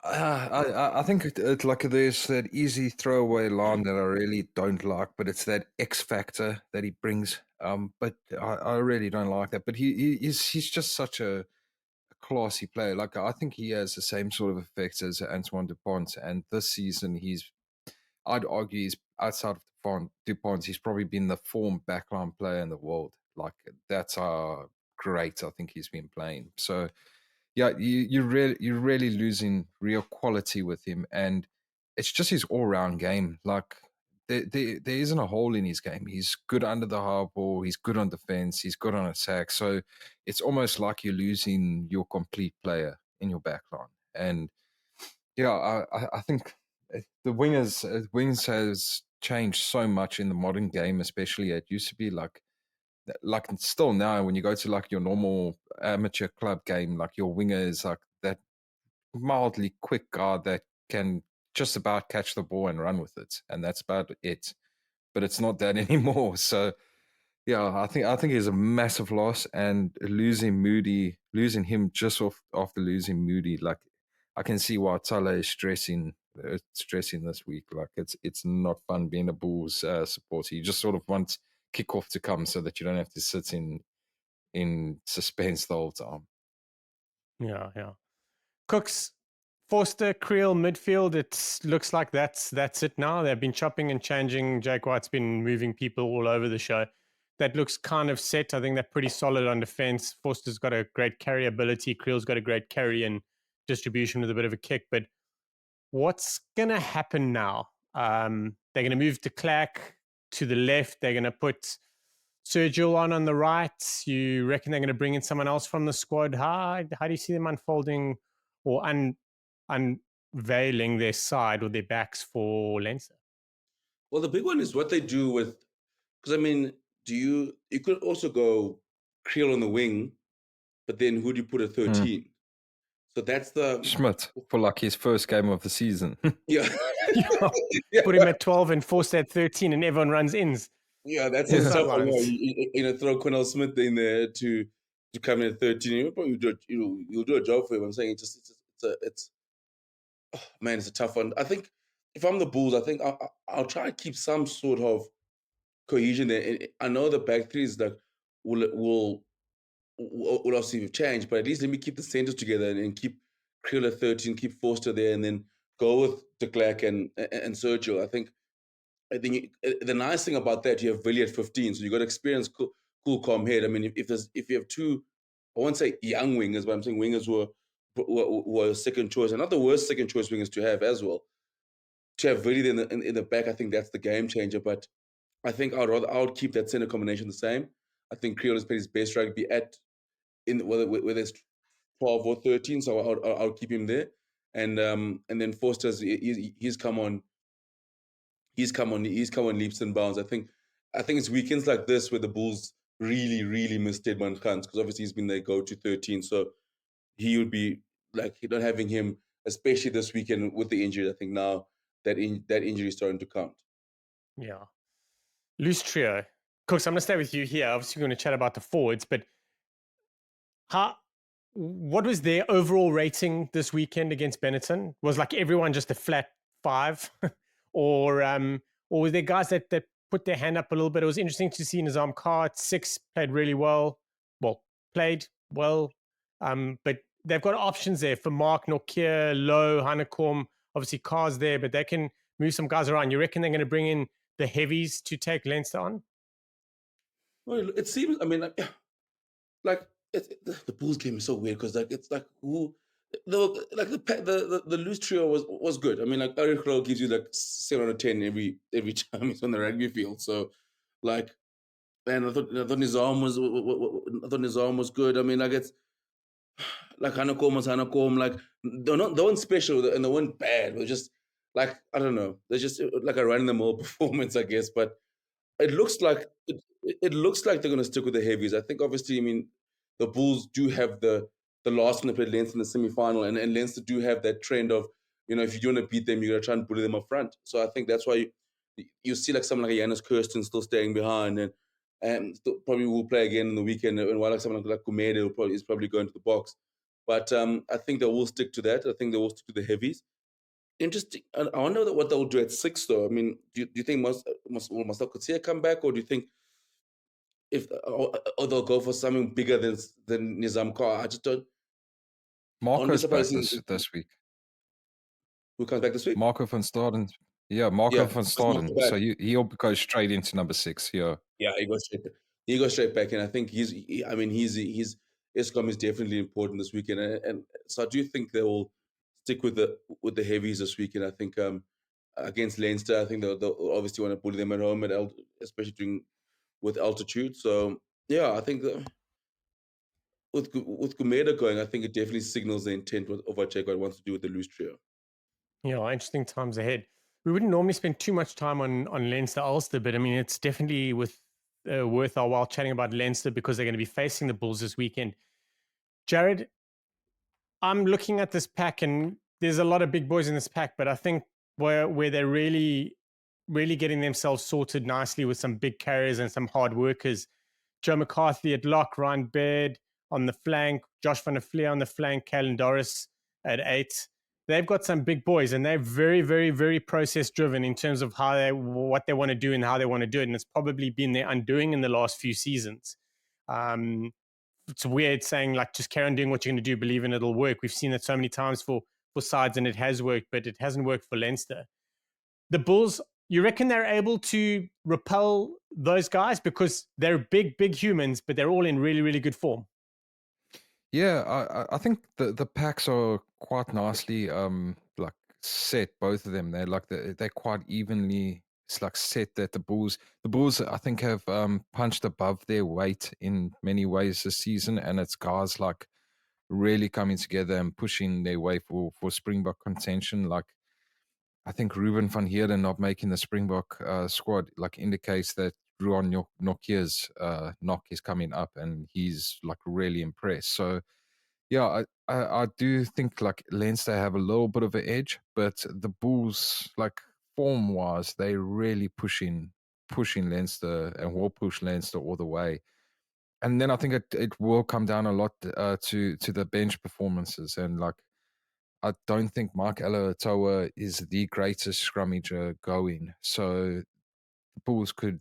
I think it's like there's that easy throwaway line that I really don't like, but it's that X factor that he brings. But I really don't like that. But he's just such a classy player. Like I think he has the same sort of effects as Antoine Dupont, and this season I'd argue he's outside of Dupont, he's probably been the form backline player in the world. Like that's how great I think he's been playing. So yeah, you're really losing real quality with him, and it's just his all round game. Like there isn't a hole in his game. He's good under the hard ball. He's good on defense. He's good on attack. So it's almost like you're losing your complete player in your backline. And yeah, I think the wings has changed so much in the modern game, especially. It used to be like still now when you go to like your normal amateur club game, like your winger is like that mildly quick guy that can just about catch the ball and run with it, and that's about it. But it's not that anymore. So yeah, I think he's a massive loss, and losing him just after losing Moody, like I can see why Tala is stressing this week. Like it's not fun being a Bulls supporter. You just sort of want kickoff to come so that you don't have to sit in suspense the whole time. Yeah. Kooks, Forster, Creel, midfield. It looks like that's it now. They've been chopping and changing. Jake White's been moving people all over the show. That looks kind of set. I think they're pretty solid on defense. Forster's got a great carry ability. Creel's got a great carry and distribution with a bit of a kick. But what's going to happen now? They're going to move de Klerk to the left. They're going to put Sergio on the right. You reckon they're going to bring in someone else from the squad? How do you see them unfolding or unveiling their side or their backs for Leinster? Well, the big one is what they do with, because I mean, you could also go Creel on the wing, but then who do you put at 13? So that's the Schmidt for like his first game of the season. yeah. Put him at 12 and Forster at 13, and everyone runs ins. Yeah, that's a tough one. Throw Quennell Smith in there to come in at 13. You'll do a job for him. I'm saying it's a tough one. I think if I'm the Bulls, I think I'll try to keep some sort of cohesion there. I know the back three is like will obviously change, but at least let me keep the centers together and keep Creel at 13, keep Forster there, and then go with de Klerk and Sergio. I think the nice thing about that, you have Villiers at 15, so you got experience, cool, calm head. I mean, if you have two, I won't say young wingers, but I'm saying wingers who are second choice, and not the worst second choice wingers to have as well. To have Villiers in the back, I think that's the game changer. But I think I would keep that center combination the same. I think Creel has played his best rugby whether it's 12 or 13, so I'll keep him there. And then Forster's he's come on leaps and bounds. I think it's weekends like this where the Bulls really, really miss Stedman Kant, because obviously he's been their go-to 13. So he would be like, not having him, especially this weekend with the injury. I think now that injury is starting to count. Yeah. Loose trio. Kooks, I'm going to stay with you here. Obviously, we're going to chat about the forwards, but what was their overall rating this weekend against Benetton? Was like everyone just a flat 5? or were there guys that put their hand up a little bit? It was interesting to see Nizam Khan at 6 played well. But they've got options there for Mark, Nokia, Lowe, Hanekom. Obviously, Carr's there, but they can move some guys around. You reckon they're going to bring in the heavies to take Leinster on? Well, it seems, I mean, the Bulls game is so weird because it's like the loose trio was good. I mean, like Eric Rowe gives you like 7 out of 10 every time he's on the rugby field. So and I thought Nizam was good. I mean, like it's like Hanekom, like they weren't special and they weren't bad. They're just like, I don't know, they're just like a run-of-the-mill performance, I guess. But it looks like they're going to stick with the heavies. I think obviously, I mean, the Bulls do have the last one they played Leinster in the semi-final, and Leinster do have that trend of, if you want to beat them, you're going to try and bully them up front. So I think that's why you see like someone like Janus Kirsten still staying behind, and still probably will play again in the weekend, and while like someone like Gumede is probably going to the box. But I think they will stick to that. I think they will stick to the heavies. Interesting. I wonder what they'll do at 6, though. I mean, do you think will Marcel Coetzee come back, or do you think or they'll go for something bigger than Nizam Kar? I just don't. Marco's back this week. Who comes back this week? Marco van Staden. Yeah, Marco van Staden. So he'll go straight into number 6 here. Yeah, he goes straight back, and I think his Eskom is definitely important this weekend, and so I do think they will stick with the heavies this weekend. I think against Leinster, I think they'll obviously want to bully them at home, especially with altitude. So yeah, I think that with Gumede going, I think it definitely signals the intent of what Jacob wants to do with the loose trio. Yeah, interesting times ahead. We wouldn't normally spend too much time on Leinster Ulster, but I mean, it's definitely worth our while chatting about Leinster because they're going to be facing the Bulls this weekend. Jared, I'm looking at this pack, and there's a lot of big boys in this pack, but I think where they're really, really getting themselves sorted nicely with some big carriers and some hard workers. Joe McCarthy at lock, Ryan Baird on the flank, Josh van der Fleer on the flank, Kalen Doris at 8. They've got some big boys, and they're very, very, very process-driven in terms of what they want to do and how they want to do it, and it's probably been their undoing in the last few seasons. It's weird saying, like, just carry on doing what you're going to do, believe in it'll work. We've seen it so many times for sides, and it has worked, but it hasn't worked for Leinster. The Bulls, you reckon they're able to repel those guys? Because they're big, big humans, but they're all in really, really good form. Yeah, I think the packs are quite nicely like set, both of them. They're quite evenly set that the Bulls I think have punched above their weight in many ways this season, and it's guys like really coming together and pushing their way for Springbok contention. Like I think Ruben van Heerden not making the Springbok squad like indicates that Ruan Nokia's knock is coming up, and he's like really impressed. So yeah, I do think like Leinster have a little bit of an edge, but the Bulls, like form wise, they really pushing Leinster and will push Leinster all the way. And then I think it will come down a lot to the bench performances, and like I don't think Mark Alatoa is the greatest scrummager going, so the Bulls could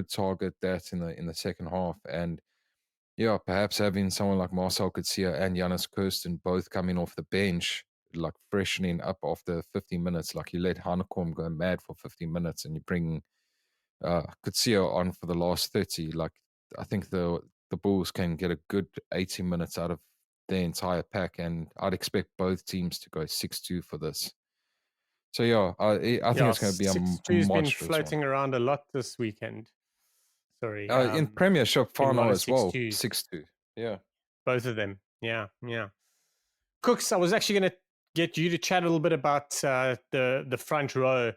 target that in the second half. And yeah, perhaps having someone like Marcel Coetzee and Janus Kirsten both coming off the bench, like freshening up after 15 minutes, like you let Hanekom go mad for 15 minutes and you bring Coetzee on for the last 30. Like I think the Bulls can get a good 80 minutes out of their entire pack, and I'd expect both teams to go 6-2 for this. So yeah, I think it's going to be a monstrous been floating around a lot this weekend. Sorry. In Premiership final as well, 6-2. Yeah. Both of them. Yeah. Kooks, I was actually going to get you to chat a little bit about the front row.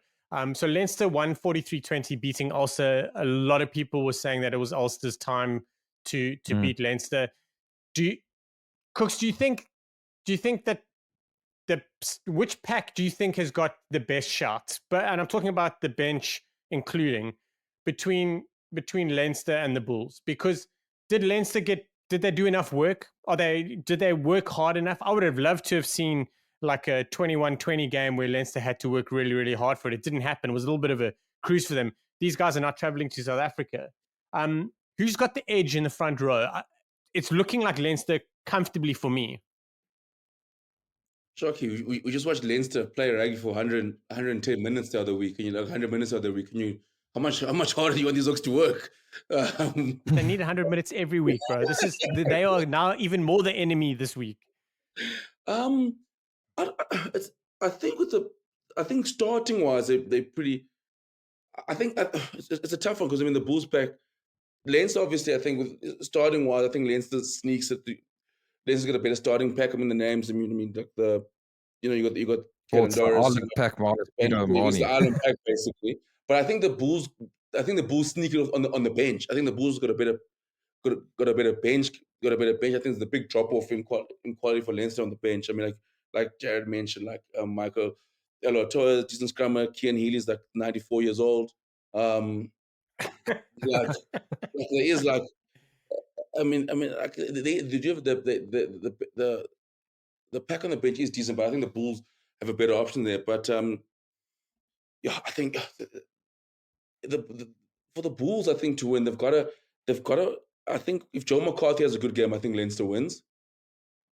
So Leinster won 43-20, beating Ulster. A lot of people were saying that it was Ulster's time to beat Leinster. Kooks, do you think that which pack do you think has got the best shots? And I'm talking about the bench, including between Leinster and the Bulls, because did they do enough work? Did they work hard enough? I would have loved to have seen like a 21-20 game where Leinster had to work really, really hard for it. It didn't happen. It was a little bit of a cruise for them. These guys are not traveling to South Africa. Who's got the edge in the front row? It's looking like Leinster comfortably for me. Shocky, we just watched Leinster play rugby for 110 minutes the other week, and 100 minutes the other week, and how much harder do you want these Oaks to work? They need 100 minutes every week, bro. They are now even more the enemy this week. I think starting wise they pretty. I think it's a tough one because the Bulls back. Leinster obviously, I think with starting wise, I think Leinster sneaks at Leinster's got a better starting pack. The names. Like you got Kellen Doris. Island pack minus Peter It's the Island pack basically. But I think the Bulls sneak it on the bench. I think the Bulls got a better bench got a better bench. I think there's a big drop off in quality for Leinster on the bench. I mean, like Jared mentioned, like Michael Elotoa, decent scrummer. Cian Healy's like 94 years old. Like there is like, I mean, like did you have the pack on the bench is decent, but I think the Bulls have a better option there. But yeah, I think for the Bulls, I think to win, they've got to. I think if Joe McCarthy has a good game, I think Leinster wins.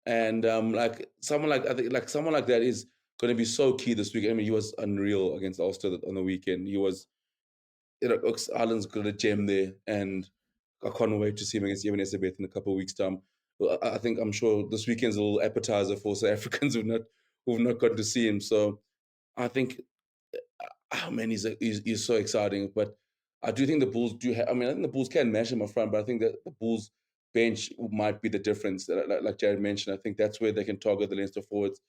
And like someone like that is going to be so key this week. I mean, he was unreal against Ulster on the weekend. He was, Kooks Island's got a gem there, and I can't wait to see him against Evan Esabeth in a couple of weeks' time. Well, I'm sure this weekend's a little appetizer for South Africans who've not gotten to see him. So I think, man, he's so exciting. But I do think the Bulls do have. I mean, I think the Bulls can match him up front, but I think that the Bulls bench might be the difference. Like Jared mentioned, I think that's where they can target the Leinster forwards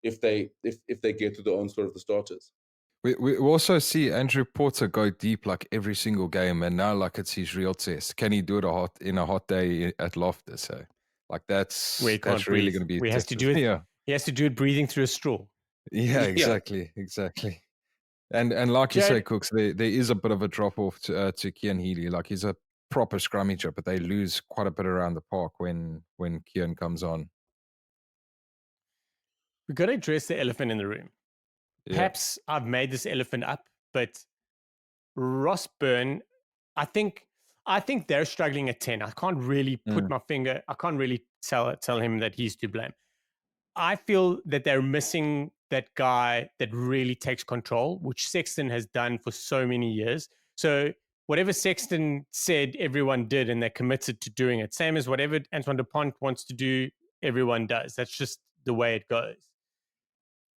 if they get to the onslaught of the starters. We also see Handre Pollard go deep like every single game, and now like it's his real test. Can he do it in a hot day at Loftus? So like that's really going to be. He has to do it. Yeah, he has to do it breathing through a straw. Yeah, exactly. And like you say, Kooks, there is a bit of a drop off to Cian Healy. Like he's a proper scrummager, but they lose quite a bit around the park when Cian comes on. We've got to address the elephant in the room. Yeah. Perhaps I've made this elephant up, but Ross Byrne, I think they're struggling at 10. I can't really put my finger. I can't really tell him that he's to blame. I feel that they're missing that guy that really takes control, which Sexton has done for so many years. So whatever Sexton said, everyone did, and they're committed to doing it. Same as whatever Antoine Dupont wants to do, everyone does. That's just the way it goes.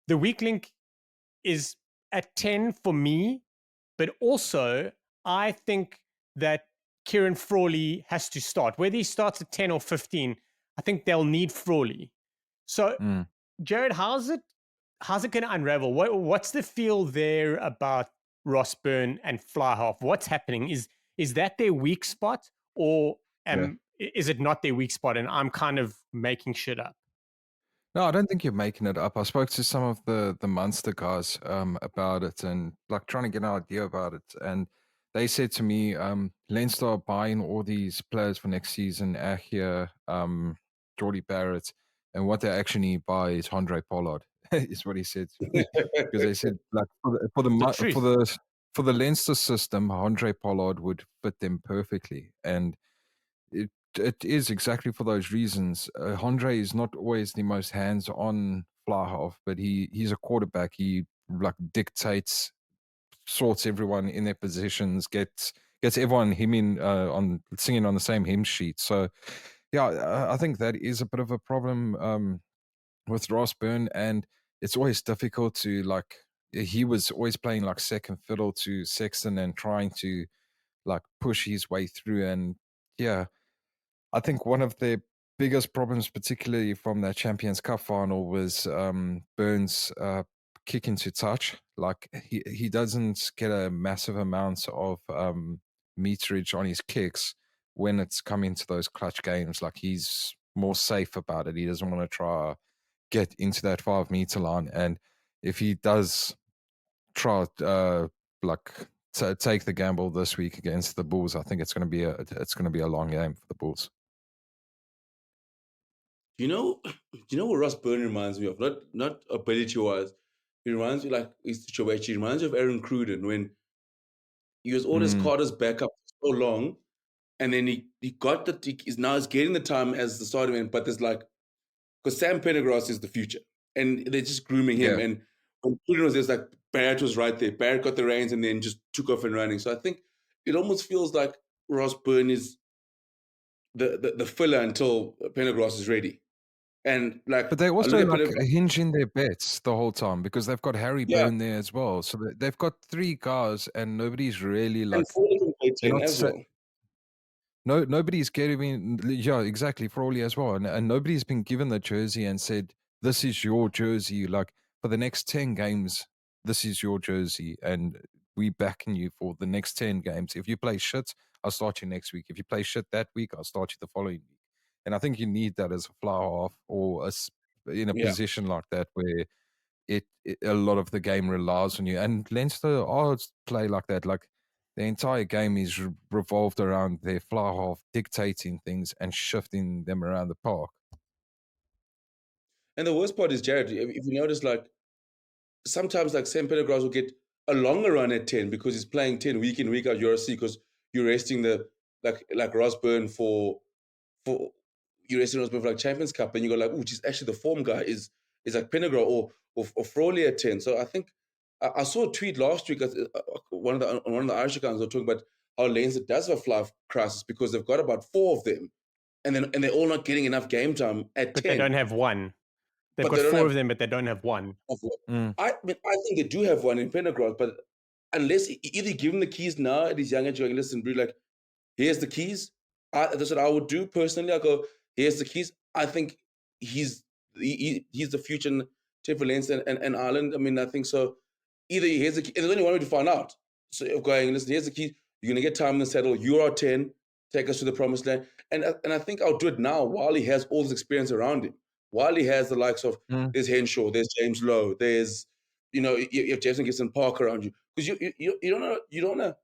The weak link is at 10 for me, but also I think that Kieran Frawley has to start. Whether he starts at 10 or 15, I think they'll need Frawley. So, Jared, how's it going to unravel? What's the feel there about Ross Byrne and fly half? What's happening? Is that their weak spot, or is it not their weak spot? And I'm kind of making shit up. No, I don't think you're making it up. I spoke to some of the Munster guys about it and like trying to get an idea about it. And they said to me, Leinster are buying all these players for next season, Ahia, Geordie Barrett, and what they actually buy is Handre Pollard, is what he said to me. Because they said like for the Leinster system, Handre Pollard would fit them perfectly. And it is exactly for those reasons. Handre is not always the most hands-on fly half, but he's a quarterback. He like dictates, sorts everyone in their positions, gets everyone on singing on the same hymn sheet. So yeah, I think that is a bit of a problem with Ross Byrne, and it's always difficult to like. He was always playing like second fiddle to Sexton and trying to like push his way through, and yeah. I think one of the biggest problems, particularly from that Champions Cup final, was Byrne's kick into touch. Like he doesn't get a massive amount of meterage on his kicks when it's come into those clutch games. Like he's more safe about it. He doesn't want to try get into that 5 meter line. And if he does try to take the gamble this week against the Bulls, I think it's going to be a long game for the Bulls. You know what Ross Byrne reminds me of? Not ability-wise. He reminds me like his situation. He reminds me of Aaron Cruden when he was always Carter's backup for so long, and then he got he's getting the time as the starting man, but there's like, because Sam Pendergrass is the future, and they're just grooming him. And when Cruden was there, it's like Barrett was right there. Barrett got the reins and then just took off and running. So I think it almost feels like Ross Byrne is the filler until Pendergrass is ready. And like, but they also like hinging their bets the whole time because they've got Harry Byrne there as well. So they've got 3 guys, and nobody's really like. Nobody's getting. Yeah, exactly. Frawley as well, and nobody's been given the jersey and said, "This is your jersey." Like for the next 10 games, this is your jersey, and we backing you for the next 10 games. If you play shit, I'll start you next week. If you play shit that week, I'll start you the following week. And I think you need that as a fly half or in a Yeah. position like that where it a lot of the game relies on you. And Leinster play like that. Like the entire game is revolved around their fly half dictating things and shifting them around the park. And the worst part is, Jared, if you notice, like, sometimes like Sam Pendergrass will get a longer run at 10 because he's playing 10 week in, week out URC because you're resting the like Ross Byrne for you're resting Ross Byrne for like Champions Cup, and you go like, oh, geez, actually the form guy is like Pendergrass or Frawley at 10. So I think I saw a tweet last week, one of the Irish accounts were talking about how Leinster does have a fly crisis because they've got about 4 of them, and they're all not getting enough game time at But 10. they don't have one. They've But got they don't 4 have- of them, but they don't have one. I mean, I think they do have one in Pendergrass, but unless either give him the keys now at his young age, going, listen, bro, like, here's the keys. That's what I would do personally. I go, here's the keys. I think he's the future for Leinster and Ireland. I mean, I think so. Either here's the key. There's only one way to find out. So if going, listen, here's the key. You're gonna get time in the saddle. You are 10. Take us to the promised land. And I think I'll do it now while he has all this experience around him. While he has the likes of there's Henshaw, there's James Lowe, there's you have Jason Gibson Park around you, because you don't know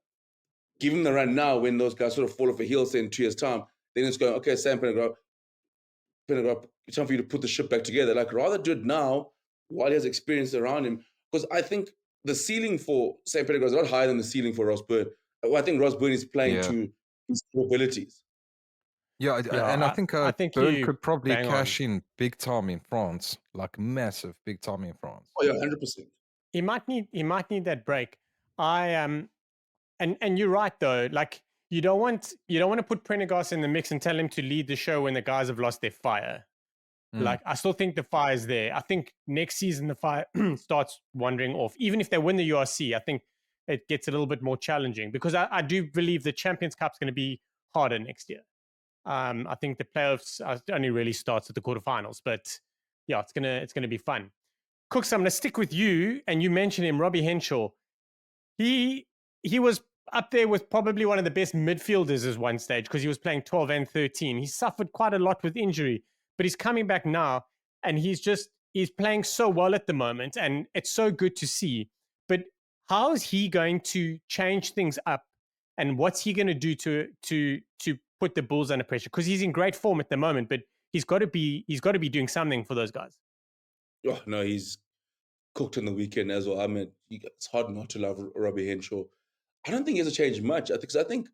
give him the run now when those guys sort of fall off a hill, say in 2 years' time. Then it's going, okay, Sam Pendergrass, it's time for you to put the ship back together. Like, rather do it now while he has experience around him, because I think the ceiling for Sam Pendergrass is a lot higher than the ceiling for Ross Byrne. I think Ross Byrne is playing to his abilities. Yeah, and I think Byrne you could probably bang cash in big time in France, like massive big time in France. Oh yeah, 100%. He might need that break. And you're right though. Like, you don't want to put Prendergast in the mix and tell him to lead the show when the guys have lost their fire. Like, I still think the fire's there. I think next season the fire starts wandering off. Even if they win the URC, I think it gets a little bit more challenging, because I do believe the Champions Cup's going to be harder next year. I think the playoffs only really starts at the quarterfinals, but yeah, it's gonna be fun. Kooks, I'm gonna stick with you, and you mentioned him, Robbie Henshaw. He was up there with probably one of the best midfielders at one stage, because he was playing 12 and 13. He suffered quite a lot with injury, but he's coming back now, and he's playing so well at the moment, and it's so good to see. But how is he going to change things up, and what's he going to do to put the Bulls under pressure? Because he's in great form at the moment, but he's got to be doing something for those guys. Oh no, he's cooked on the weekend as well. I mean, it's hard not to love Robbie Henshaw. I don't think he has to change much. I think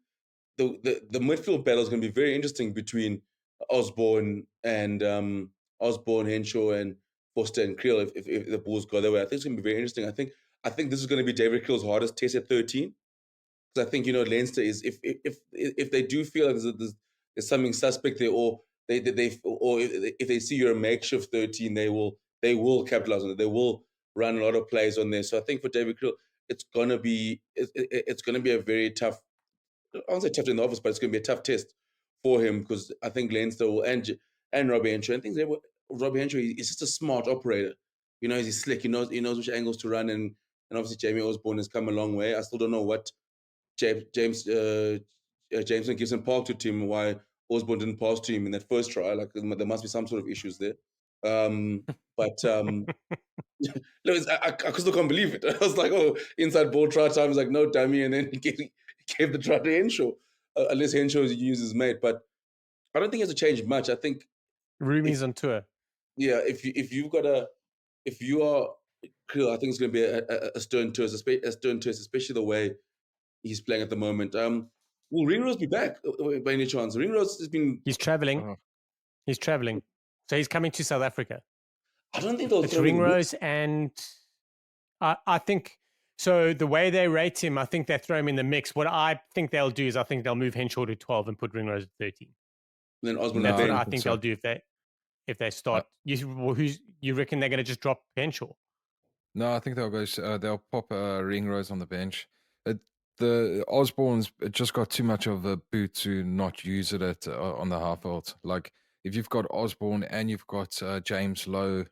the midfield battle is going to be very interesting between Osborne, Henshaw, and Foster and Creel. If the Bulls go their way, I think it's going to be very interesting. I think this is going to be David Creel's hardest test at 13. Because I think Leinster is, if they do feel like there's something suspect there, or if they see you're a makeshift 13, they will capitalize on it. They will run a lot of plays on there. So I think for David Creel, it's gonna be a very tough. I won't say tough in the office, but it's gonna be a tough test for him, because I think Leinster will and Robbie Henshaw. I think Robbie Henshaw is just a smart operator. He's slick. He knows which angles to run, and obviously Jamie Osborne has come a long way. I still don't know what Jameson Gibson Park to him, why Osborne didn't pass to him in that first try. Like, there must be some sort of issues there. But I still can't believe it. I was like, oh, inside ball try time. He's like, no, dummy, and then he gave the try to Henshaw, unless Henshaw uses mate. But I don't think it has to change much. I think Rumi's on tour. Yeah, if you are Creel, I think it's going to be a stern test, especially the way he's playing at the moment. Will Ringrose be back by any chance? Ringrose has been... He's traveling. He's traveling. So he's coming to South Africa. I don't think they'll... It's Ringrose, and I think... So the way they rate him, I think they throw him in the mix. What I think they'll do is I think they'll move Henshaw to 12 and put Ringrose at 13. And then Osborne... That's what I think they'll do if they start. You reckon they're going to just drop Henshaw? No, I think they'll pop Ringrose on the bench. The Osborne's just got too much of a boot to not use it on the half out. Like, if you've got Osborne and you've got James Lowe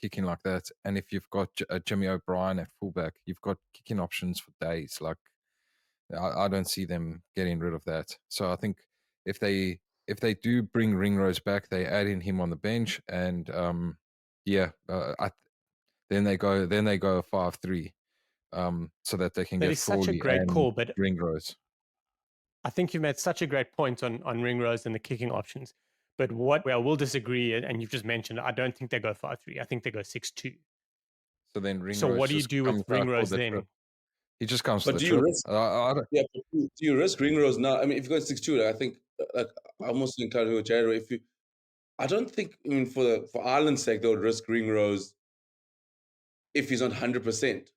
kicking like that, and if you've got Jimmy O'Brien at fullback, you've got kicking options for days. Like, I don't see them getting rid of that. So I think if they if they do bring Ringrose back, they add in him on the bench, and then they go 5-3, so that they can That get is such a Frawley great and call, but Ringrose. I think you've made such a great point on Ringrose and the kicking options. But what I will disagree, and you've just mentioned, I don't think they go 5-3. I think they go 6-2. So then So Ringrose what do you just do with comes out for Ringrose the then? trip. He just comes But for the do you trip. risk? I don't, Yeah, but do you risk Ringrose now? I mean, if you go 6-2, I think like I almost encourage with Jared. If you, I don't think. I mean, for Ireland's sake, they would risk Ringrose if he's not 100%.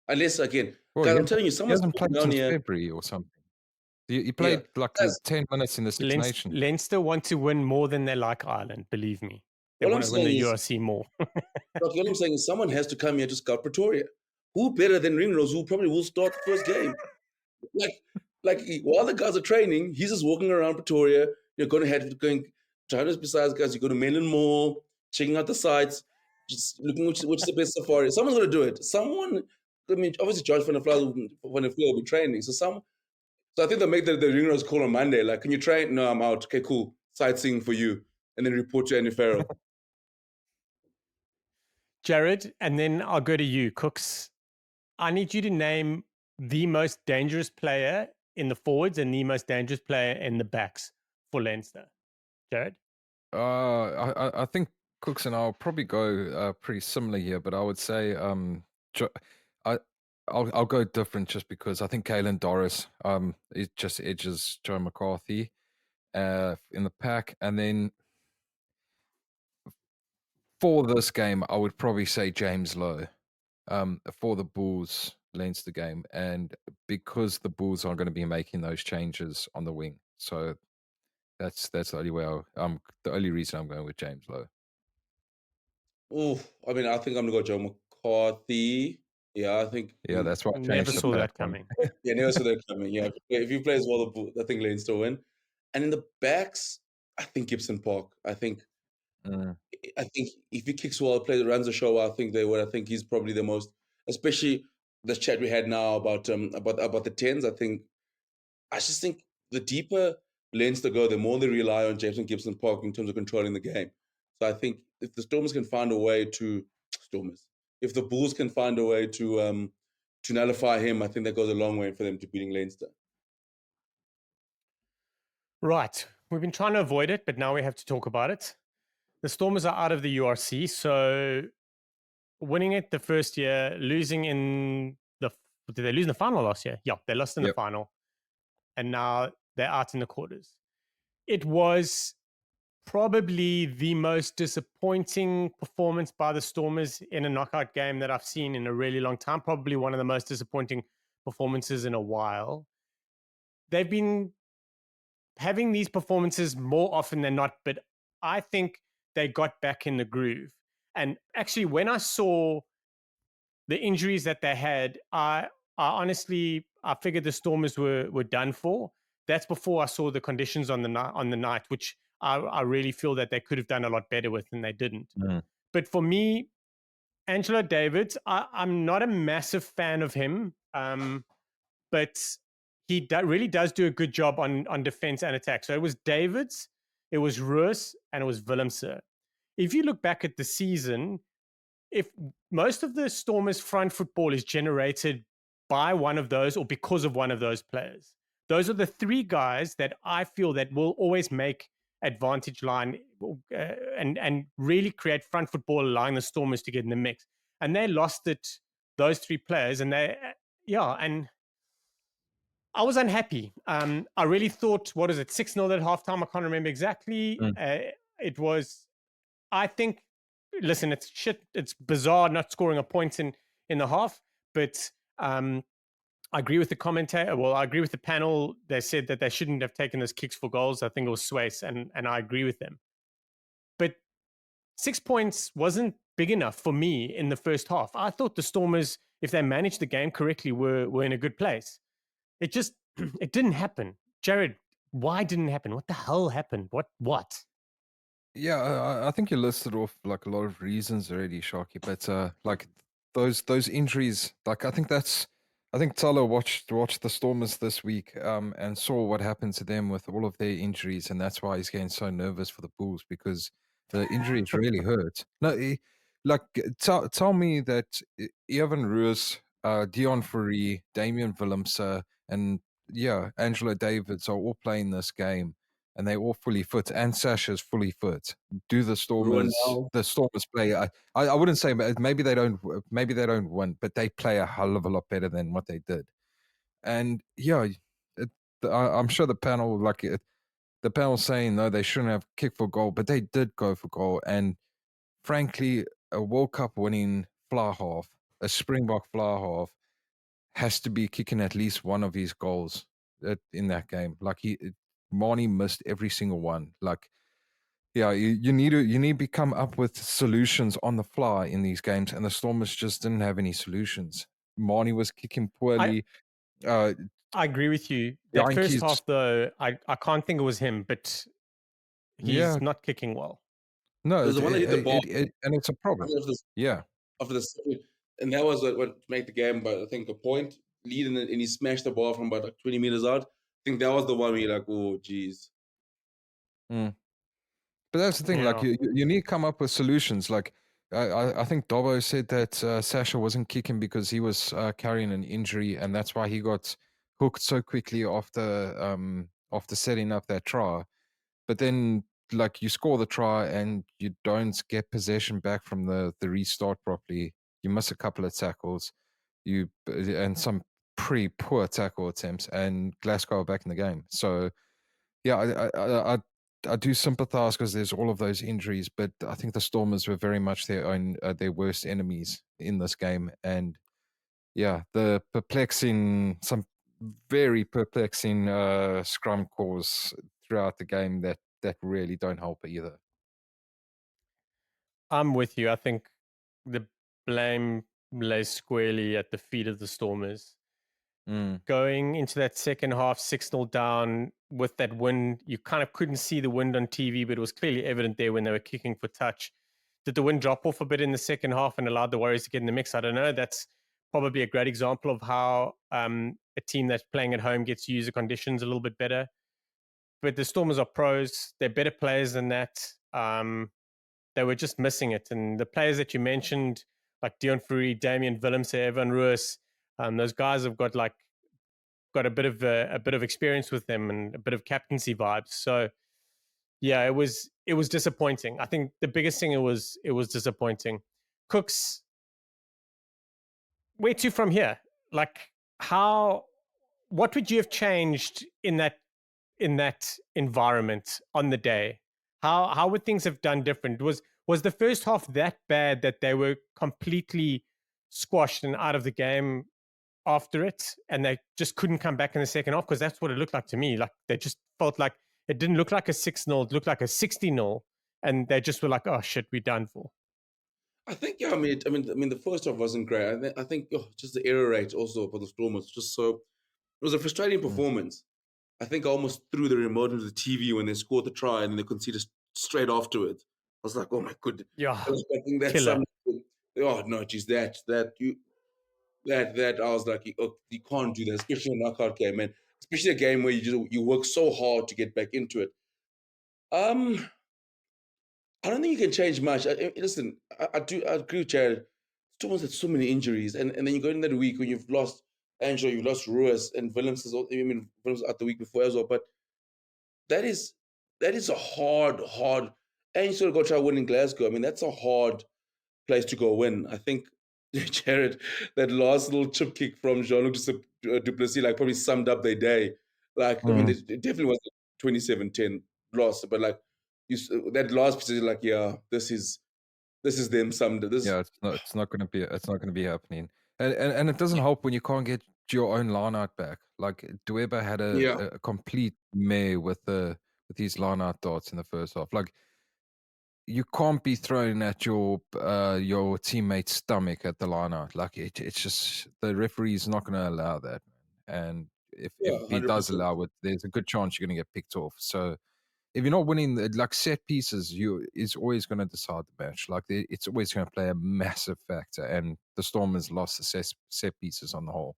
Unless again, well, guys, he I'm telling you, he someone's hasn't played down since here. February or something. He Yeah, played like guys, 10 minutes in the Six Nations. Leinster want to win more than they like Ireland, believe me. They all I'm want to win saying the is, URC more. look, all I'm saying is, someone has to come here to scout Pretoria. Who better than Ringrose, who probably will start the first game? Like while the guys are training, he's just walking around Pretoria. You're going trying to besides guys. You go to Menlyn Mall, checking out the sites, just looking which is the best safari. Someone's going to do it. Someone. I mean, obviously George van der Vliet will be training. So I think they'll make the Ringrose call on Monday. Like, can you train? No, I'm out. Okay, cool. Sightseeing for you, and then report to Andy Farrell. Jared, and then I'll go to you, Kooks. I need you to name the most dangerous player in the forwards and the most dangerous player in the backs for Leinster. Jared? I think Kooks and I'll probably go pretty similar here, but I would say I'll go different just because I think Caelan Doris it just edges Joe McCarthy in the pack, and then for this game I would probably say James Lowe for the Bulls Leinster game, and because the Bulls are going to be making those changes on the wing, so that's the only way the only reason I'm going with James Lowe. Oh, I mean, I think I'm gonna go Joe McCarthy. Yeah, I think. Yeah, that's why I Never changed the saw that platform. coming. Yeah, never saw that coming. Yeah, if you play as well, I think Leinster win. And in the backs, I think Gibson Park. I think if he kicks well, runs the show, I think they would. I think he's probably the most, especially the chat we had now about the tens. I just think the deeper Leinster go, the more they rely on Jameson Gibson Park in terms of controlling the game. So I think if the Stormers can find a way if the Bulls can find a way to nullify him, I think that goes a long way for them to beating Leinster. Right. We've been trying to avoid it, but now we have to talk about it. The Stormers are out of the URC, so winning it the first year, losing in the... Did they lose in the final last year? Yeah, they lost in the final. And now they're out in the quarters. It was probably the most disappointing performance by the Stormers in a knockout game that I've seen in a really long time. Probably one of the most disappointing performances in a while. They've been having these performances more often than not, but I think they got back in the groove. And actually, when I saw the injuries that they had, I honestly figured the Stormers were done for. That's before I saw the conditions on the night, which I really feel that they could have done a lot better with, and they didn't. But for me, Angelo Davids, I'm not a massive fan of him, but he really does do a good job on defense and attack. So it was Davids, it was Roos, and it was Willemse. If you look back at the season, if most of the Stormers' front football is generated by one of those or because of one of those players, those are the three guys that I feel that will always make advantage line and really create front football, allowing the Stormers to get in the mix. And they lost it, those three players, and and I was unhappy. I really thought, 6-0 at halftime? I can't remember exactly. It was, I think, listen, it's shit. It's bizarre not scoring a point in the half, but I agree with the commentator. Well, I agree with the panel. They said that they shouldn't have taken those kicks for goals. I think it was Swayze, and I agree with them. But 6 points wasn't big enough for me in the first half. I thought the Stormers, if they managed the game correctly, were in a good place. It didn't happen. Jared, why didn't it happen? What the hell happened? What? Yeah, I think you listed off like a lot of reasons already, Sharky. But like those injuries, like I think that's I think Talo watched the Stormers this week, and saw what happened to them with all of their injuries, and that's why he's getting so nervous for the Bulls, because the injuries really hurt. No, tell me that Evan Roos, Dion Fourie, Damian Willemse, and Angelo Davids are all playing this game, and they're all fully fit, and Sasha's fully fit. Do the Stormers play? I wouldn't say maybe they don't win, but they play a hell of a lot better than what they did. And I'm sure the panel the panel saying no, they shouldn't have kicked for goal, but they did go for goal. And frankly, a World Cup winning fly half, a Springbok fly half, has to be kicking at least one of his goals in that game. Like Marnie missed every single one. Like, yeah, you need to come up with solutions on the fly in these games, and the Stormers just didn't have any solutions. Marnie was kicking poorly. I agree with you. That first Yankees, half, though, I can't think it was him, but he's not kicking well. no, There's the one that hit the ball. and it's a problem. After the and that was what made the game, but I think a point lead, and he smashed the ball from about like 20 meters out. I think that was the one where you're like, oh, geez. But that's the thing, like you need to come up with solutions. Like I think Dobbo said that Sasha wasn't kicking because he was carrying an injury, and that's why he got hooked so quickly after setting up that try. But then, like, you score the try and you don't get possession back from the restart properly. You miss a couple of tackles, and some pretty poor tackle attempts, and Glasgow are back in the game. So yeah, I do sympathize because there's all of those injuries, but I think the Stormers were very much their worst enemies in this game. And yeah, some very perplexing scrum calls throughout the game that really don't help either. I'm with you. I think the blame lays squarely at the feet of the Stormers. Going into that second half, 6-0 down with that wind, you kind of couldn't see the wind on TV, but it was clearly evident there when they were kicking for touch. Did the wind drop off a bit in the second half and allowed the Warriors to get in the mix? I don't know. That's probably a great example of how a team that's playing at home gets to use the conditions a little bit better. But the Stormers are pros. They're better players than that. They were just missing it. And the players that you mentioned, like Dion Fourie, Damian Willemse, Evan Roos, those guys have got a bit of experience with them and a bit of captaincy vibes. So yeah, it was disappointing. I think the biggest thing it was disappointing. Kooks, where to from here? Like what would you have changed in that environment on the day? How would things have done different? Was the first half that bad that they were completely squashed and out of the game after it, and they just couldn't come back in the second half? Because that's what it looked like to me. Like they just felt like it didn't look like a 6-0, it looked like a 60-0, and they just were like, "Oh shit, we're done for." I think I mean the first half wasn't great. I think just the error rate also for the Stormers just so it was a frustrating performance. I think I almost threw the remote into the TV when they scored the try and then they conceded straight after it. I was like, oh my goodness. Yeah, I was expecting that killer. oh no, geez, that I was like, you can't do that, especially in a knockout game, man. Especially a game where you work so hard to get back into it. I don't think you can change much. Listen, I agree with Jared. Stormers had so many injuries, and then you go in that week when you've lost Angelo, you've lost Ruiz, and Willems is. I mean, Willems out the week before as well. But that is a hard, and you sort of go try winning Glasgow. I mean, that's a hard place to go win. I think Jared, that last little chip kick from Jean-Luc Duplessis, like probably summed up their day. Like, I mean, it definitely was a 27-10 loss, but like that last piece, like, yeah, this is them summed. It's not going to be happening, and it doesn't help when you can't get your own line out back. Like Dweba had a complete mare with these line out darts in the first half. Like you can't be thrown at your teammate's stomach at the line out. Like it's just the referee's not going to allow that. And if he does allow it, there's a good chance you're going to get picked off. So if you're not winning, like set pieces, is always going to decide the match. Like it's always going to play a massive factor. And the Stormers lost the set pieces on the whole.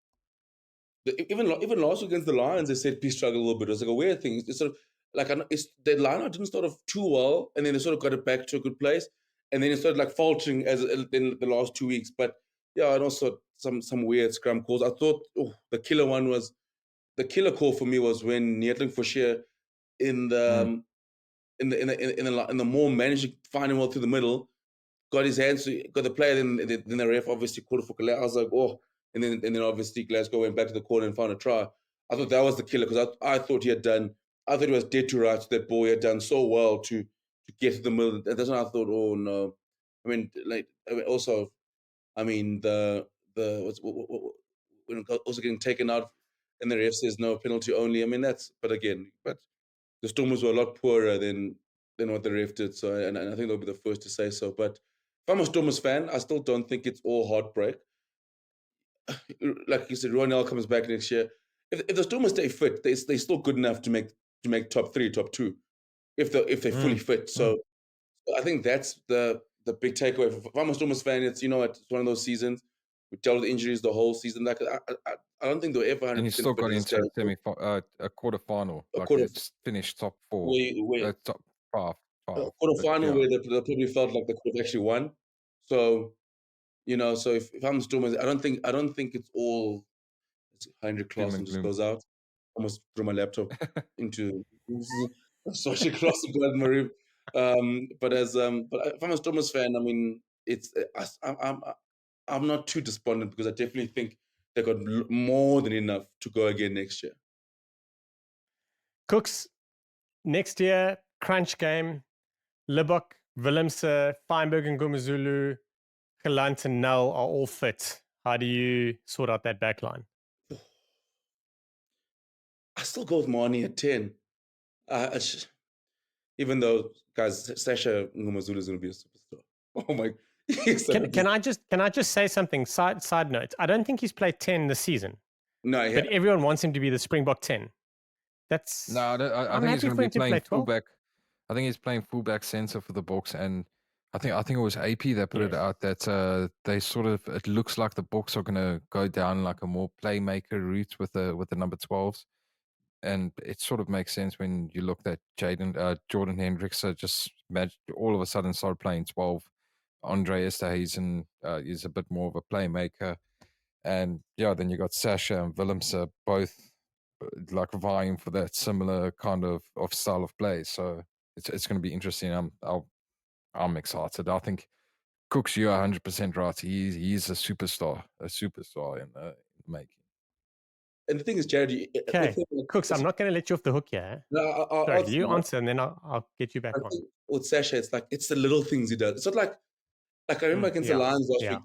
even last week against the Lions, they said piece struggled a little bit. It was like a weird thing. It's sort of like the line didn't start off too well, and then they sort of got it back to a good place, and then it started like faltering as in the last 2 weeks. But yeah, and also some weird scrum calls. I thought the killer call for me was when Neerling Forshire in the in the more managed finding well through the middle, got his hands, got the player, then the ref obviously called it for Calais. I was like, and then obviously Glasgow went back to the corner and found a try. I thought that was the killer because I thought he was dead to rights. That ball he had done so well to get to the middle. That's when I thought, oh no. Also, the when also getting taken out and the ref says no, penalty only. But the Stormers were a lot poorer than what the ref did. So, and I think they'll be the first to say so. But if I'm a Stormers fan, I still don't think it's all heartbreak. Like you said, Ronell comes back next year. If the Stormers stay fit, they're still good enough to make top 3, top 2, if they're fully fit. So I think that's the big takeaway. If I'm a Stormers fan, it's it's one of those seasons. We dealt with injuries the whole season. Like I don't think they'll ever 100%. And you still got into a quarterfinal. It's finished top 4, top 5. Quarterfinal where they probably felt like they could have actually won. So so if I'm Stormers, I don't think it's all Handre Pollard just goes out. Almost threw my laptop into social cross in my room. But if I'm a Stormers fan, I'm not too despondent because I definitely think they got more than enough to go again next year. Kooks, next year, crunch game, Libbok, Willemse, Feinberg and Gumazulu, Gelant and Nel are all fit. How do you sort out that back line? I still go with Marnie at 10. Even though, guys, Sasha Ngumazulu is going to be a superstar. Oh my! Can I just say something? Side note. I don't think he's played 10 this season. No, but everyone wants him to be the Springbok 10. That's no. I think he's going to be playing fullback. I think he's playing fullback center for the Boks, and I think it was AP that put it out that they sort of, it looks like the Boks are going to go down like a more playmaker route with the number 12s. And it sort of makes sense when you looked at Jordan Hendricks just all of a sudden started playing 12. Andre Esterhuizen is a bit more of a playmaker. And then you got Sasha and Willemse both like vying for that similar kind of style of play. So it's going to be interesting. I'm excited. I think Kooks, you're 100% right. He's a superstar in the making. And the thing is, Jared, Kooks, I'm not going to let you off the hook here. No, Sorry, you answer and then I'll get you back on. With Sasha, it's the little things he does. It's not like I remember against the Lions last week,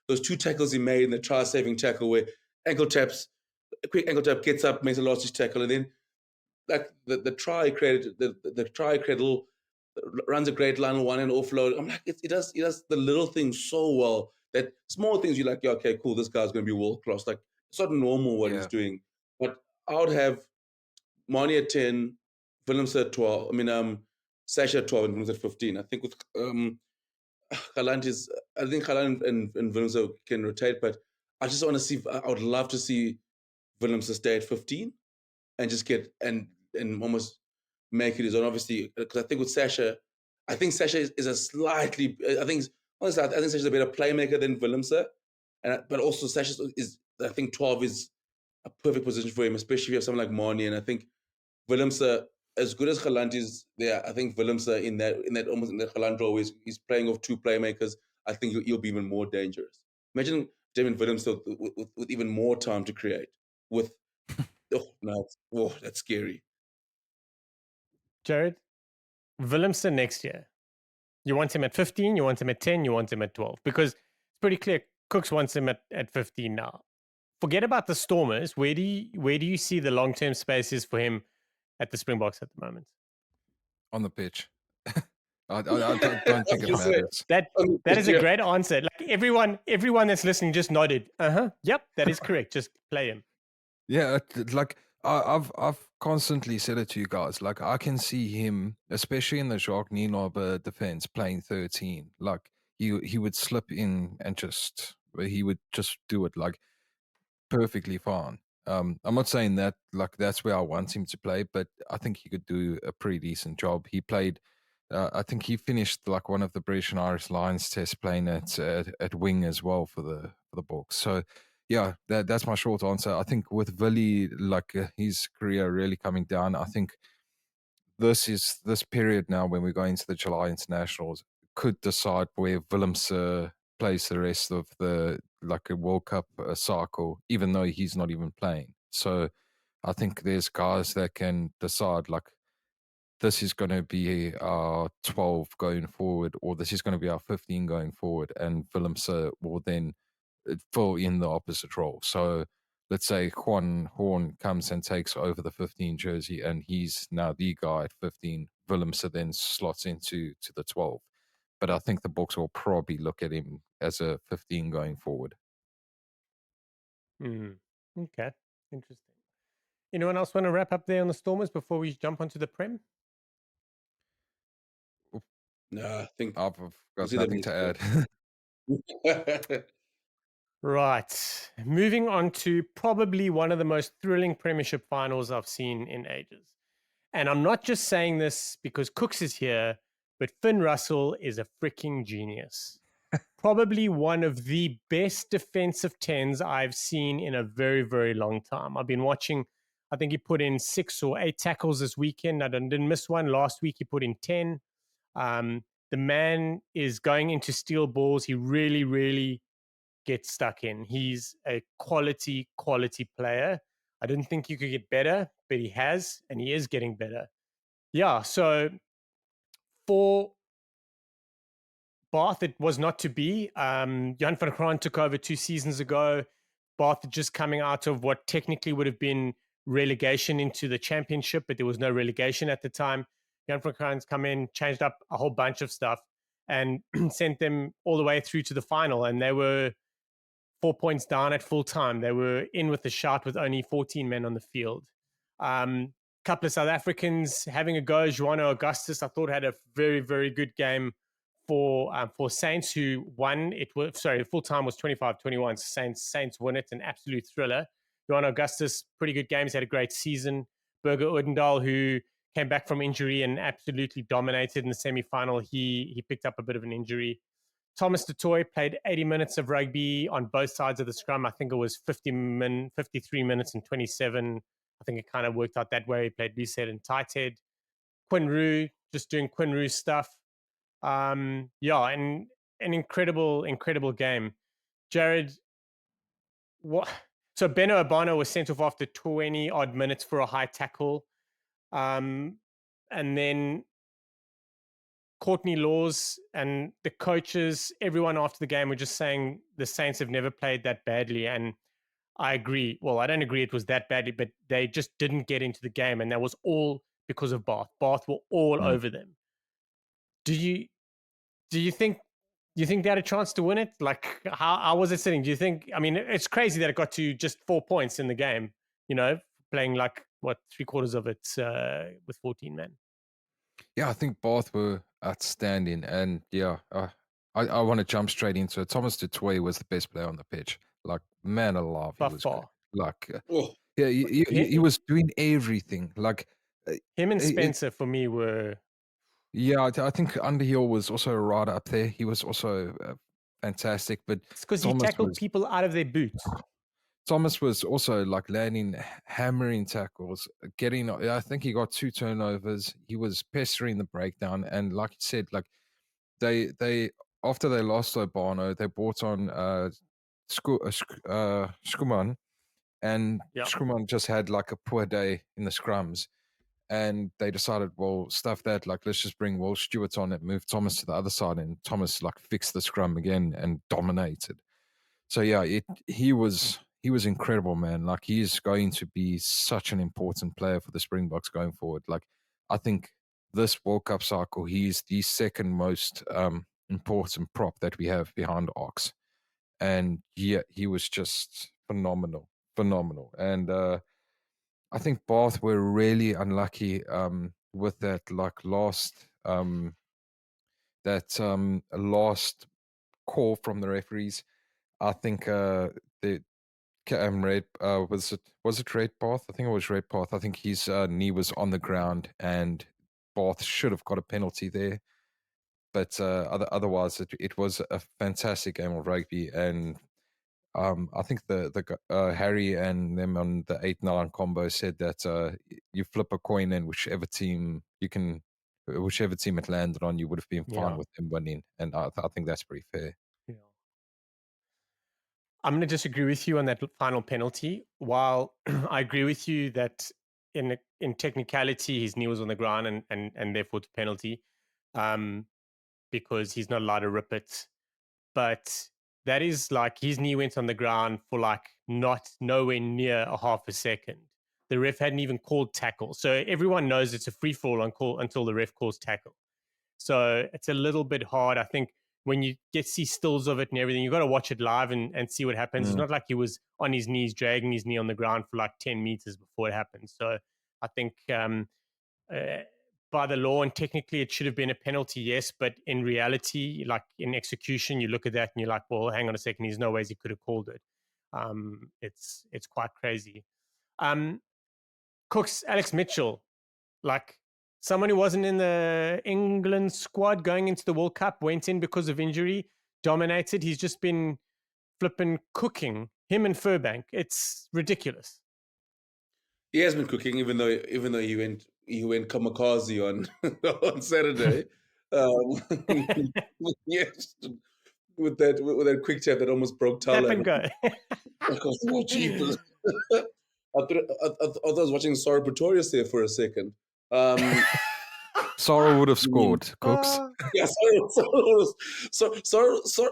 those two tackles he made in the try-saving tackle where a quick ankle tap, gets up, makes a last tackle, and then like the try created, the try created, runs a great line on one and offload. I'm like, he does the little things so well that small things you're like, yeah, okay, cool, this guy's going to be world class. Like, it's not normal what he's doing. But I would have Marnie at 10, Willemse at 12. Sasha at 12 and Willemse at 15. I think with Gelant I think Gelant and Willemse can rotate, but I just want to see. I would love to see Willemse stay at 15 and just get and almost make it his own. Obviously, because I think with Sasha, is a slightly. I think Sasha's a better playmaker than Willemse, but also Sasha is. I think 12 is a perfect position for him, especially if you have someone like Marnie. And I think Willemse, as good as Gelant is there, I think Willemse in that Gelant role is he's playing off two playmakers. I think he'll be even more dangerous. Imagine Damien Willemse with even more time to create. That's scary. Jared, Willemse next year. You want him at 15, you want him at 10, you want him at 12. Because it's pretty clear Kooks wants him at 15 now. Forget about the Stormers. Where do you see the long-term spaces for him at the Springboks at the moment? On the pitch. I don't think it matters. That is a great answer. Like everyone that's listening just nodded. Yep, that is correct. Just play him. Yeah, like I've constantly said it to you guys. Like I can see him, especially in the Jacques Nienaber defense, playing 13. Like he would slip in and he would just do it. Like perfectly fine. I'm not saying that like that's where I want him to play, but I think he could do a pretty decent job. He played. I think he finished like one of the British and Irish Lions tests playing at wing as well for the Boks. So yeah, that's my short answer. I think with Willie, like his career really coming down, I think this period now when we go into the July internationals could decide where Willemse plays the rest of the like a World Cup cycle, even though he's not even playing. So I think there's guys that can decide like this is going to be our 12 going forward, or this is going to be our 15 going forward, and Willemse will then fill in the opposite role. So let's say Juan Horn comes and takes over the 15 jersey, and he's now the guy at 15. Willemse then slots into the 12. But I think the Boks will probably look at him as a 15 going forward. Okay, interesting. Anyone else want to wrap up there on the Stormers before we jump onto the Prem? No, I think I've got see that nothing to add. Right. Moving on to probably one of the most thrilling Premiership finals I've seen in ages. And I'm not just saying this because Kooks is here, but Finn Russell is a freaking genius. Probably one of the best defensive 10s I've seen in a very, very long time. I've been watching, I think he put in 6 or 8 tackles this weekend. I didn't miss one. Last week he put in 10. The man is going into steel balls. He really, really gets stuck in. He's a quality player. I didn't think you could get better, but he has, and he is getting better. Yeah, so for Bath, it was not to be. Jan van Kraan took over 2 seasons ago. Bath just coming out of what technically would have been relegation into the championship, but there was no relegation at the time. Jan van Kraan's come in, changed up a whole bunch of stuff, and sent them all the way through to the final. And they were 4 points down at full time. They were in with the shout with only 14 men on the field. Couple of South Africans having a go. Joano Augustus, I thought, had a very, very good game for Saints, who won. It was full time was 25-21. Saints won it, an absolute thriller. Joano Augustus, pretty good games, had a great season. Burger Odendaal, who came back from injury and absolutely dominated in the semi-final. He picked up a bit of an injury. Thomas du Toit played 80 minutes of rugby on both sides of the scrum. I think it was 53 minutes and 27. I think it kind of worked out that way. He played loose head and tight head. Quinn Roux, just doing Quinn Roux stuff. And an incredible game. Jared, what? So Beno Obano was sent off after 20 odd minutes for a high tackle. And then Courtney Laws and the coaches, everyone after the game were just saying the Saints have never played that badly. And I agree. Well, I don't agree it was that badly, but they just didn't get into the game. And that was all because of Bath. Bath were all over them. Do you think they had a chance to win it? Like, how was it sitting? Do you think, I mean, it's crazy that it got to just 4 points in the game, playing like, what, 3/4 of it with 14 men. Yeah, I think Bath were outstanding. And yeah, I want to jump straight into it. Thomas du Toit was the best player on the pitch. Like, man alive, he By was far. good. Like, yeah, he was doing everything. Like, him and Spencer for me were. Yeah, I think Underhill was also right up there. He was also fantastic. But it's because he tackled people out of their boots. Thomas was also like landing hammering tackles, I think he got 2 turnovers. He was pestering the breakdown. And like you said, like they after they lost Obano, they brought on Skuman, and Skuman just had like a poor day in the scrums. And they decided, well, stuff that, like, let's just bring Will Stewart on and move Thomas to the other side. And Thomas, like, fixed the scrum again and dominated. So, yeah, he was incredible, man. Like, he is going to be such an important player for the Springboks going forward. Like, I think this World Cup cycle, he's the second most important prop that we have behind Ox. And, yeah, he was just phenomenal. And, I think Bath were really unlucky with that, like last call from the referees. I think Red, was it Red Bath? I think it was Red Bath. I think his knee was on the ground, and Bath should have got a penalty there. But otherwise, it was a fantastic game of rugby, and I think the Harry and them on the 8-9 combo said that you flip a coin and whichever team it landed on, you would have been fine with them winning, and I think that's pretty fair. Yeah. I'm going to disagree with you on that final penalty. While I agree with you that in technicality his knee was on the ground and therefore it's a penalty, because he's not allowed to rip it, but that is like his knee went on the ground for like nowhere near a half a second. The ref hadn't even called tackle, so everyone knows it's a free fall until the ref calls tackle. So it's a little bit hard, I think. When you see stills of it and everything, you've got to watch it live and see what happens. It's not like he was on his knees, dragging his knee on the ground for like 10 meters before it happened. So I think by the law and technically it should have been a penalty, yes. But in reality, like in execution, you look at that and you're like, well, hang on a second. There's no ways he could have called it. It's quite crazy. Kooks, Alex Mitchell, like, someone who wasn't in the England squad going into the World Cup, went in because of injury, dominated. He's just been flipping cooking, him and Furbank. It's ridiculous. He has been cooking, even though he went kamikaze on on Saturday. Yes, with that quick tap that almost broke Tala. Tap and go. I thought I was watching Sora Pretorius there for a second. Sorrel would have scored, Kooks. Yeah,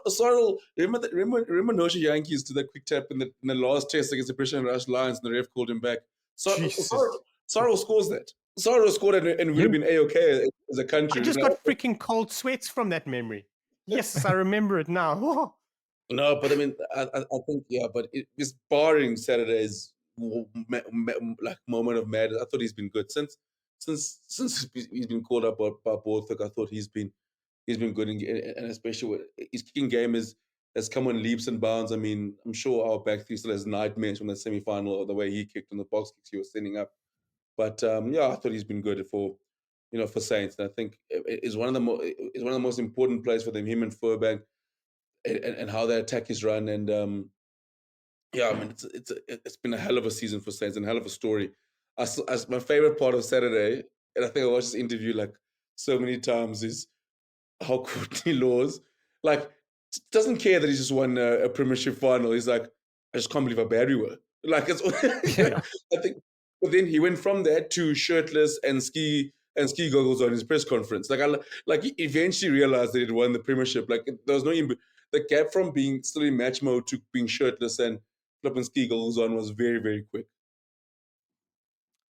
Sorrel. Remember Noshi Yankees did that quick tap in the last test against the British and Rush Lions, and the ref called him back. Sorrel scores that. Sorrel scored it, and we'd have been A-okay as a country. I just got freaking cold sweats from that memory. Yes, I remember it now. No, but I mean, I think, yeah, but it's barring Saturday's like moment of madness. I thought he's been good since he's been called up by Borthwick. I thought he's been good, and especially with his kicking game has come on leaps and bounds. I mean, I'm sure our back three still has nightmares from the semi-final or the way he kicked and the box kicks he was sending up. But yeah, I thought he's been good for Saints. And I think it's one of the most important plays for them. Him and Furbank, and how their attack is run. And yeah, I mean, it's been a hell of a season for Saints and a hell of a story. As my favorite part of Saturday, and I think I watched this interview like so many times, is how Courtney Laws doesn't care that he's just won a Premiership final. He's like, I just can't believe how bad we were. Like, it's, I think, but then he went from that to shirtless and ski goggles on his press conference. He eventually realized that he'd won the Premiership. Like, there was no the gap from being still in match mode to being shirtless and flipping ski goggles on was very, very quick.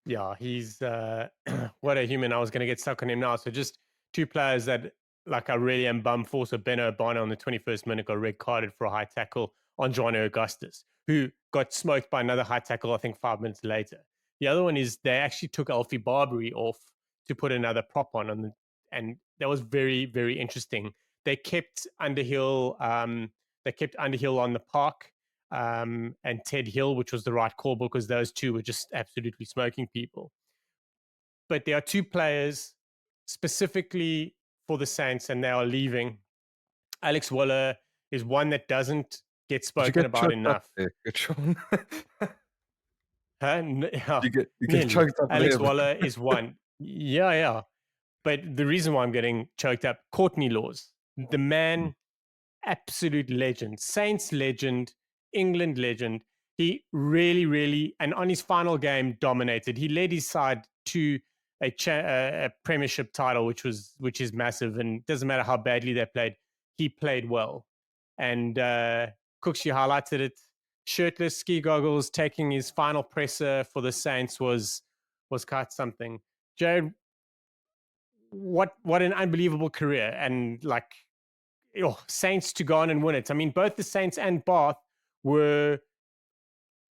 Yeah, he's what a human. I was going to get stuck on him now. So just two players that I really am bummed for. So Ben O'Bana on the 21st minute got red carded for a high tackle on John Augustus, who got smoked by another high tackle, I think 5 minutes later. The other one is they actually took Alfie Barbary off to put another prop on, and that was very, very interesting. They kept Underhill on the park. And Ted Hill, which was the right call because those two were just absolutely smoking people. But there are two players specifically for the Saints, and they are leaving. Alex Waller is one that doesn't get spoken about enough. Good, Shaun. You get choked up. Alex Waller is one. Yeah. But the reason why I'm getting choked up, Courtney Laws, the man, absolute legend, Saints legend, England legend. He really, really, and on his final game, dominated. He led his side to a Premiership title, which is massive, and it doesn't matter how badly they played. He played well, and Kooks, you highlighted it. Shirtless, ski goggles, taking his final presser for the Saints was quite something. Jared, what an unbelievable career, and Saints to go on and win it. I mean, both the Saints and Bath were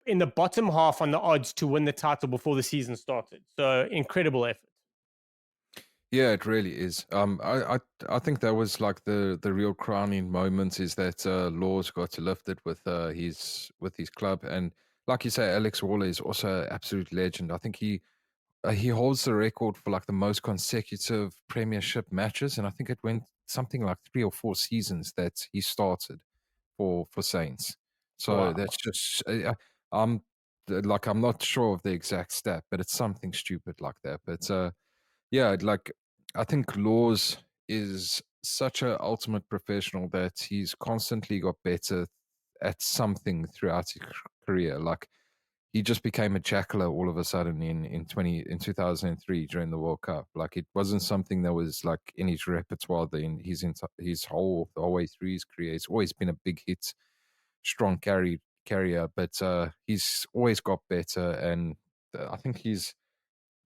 in the bottom half on the odds to win the title before the season started. So incredible effort. Yeah, it really is. I think that was like the real crowning moment is that Laws got to lift it with his club, and like you say, Alex Waller is also an absolute legend. I think he holds the record for like the most consecutive Premiership matches, and I think it went something like 3 or 4 seasons that he started for Saints. So Wow. that's just I'm not sure of the exact stat, but it's something stupid like that. But yeah, like I think Laws is such an ultimate professional that he's constantly got better at something throughout his career. Like he just became a jackler all of a sudden in 2003 during the World Cup. Like it wasn't something that was like in his repertoire his the whole way through his career. It's always been a big hit, strong carrier, but he's always got better, and I think he's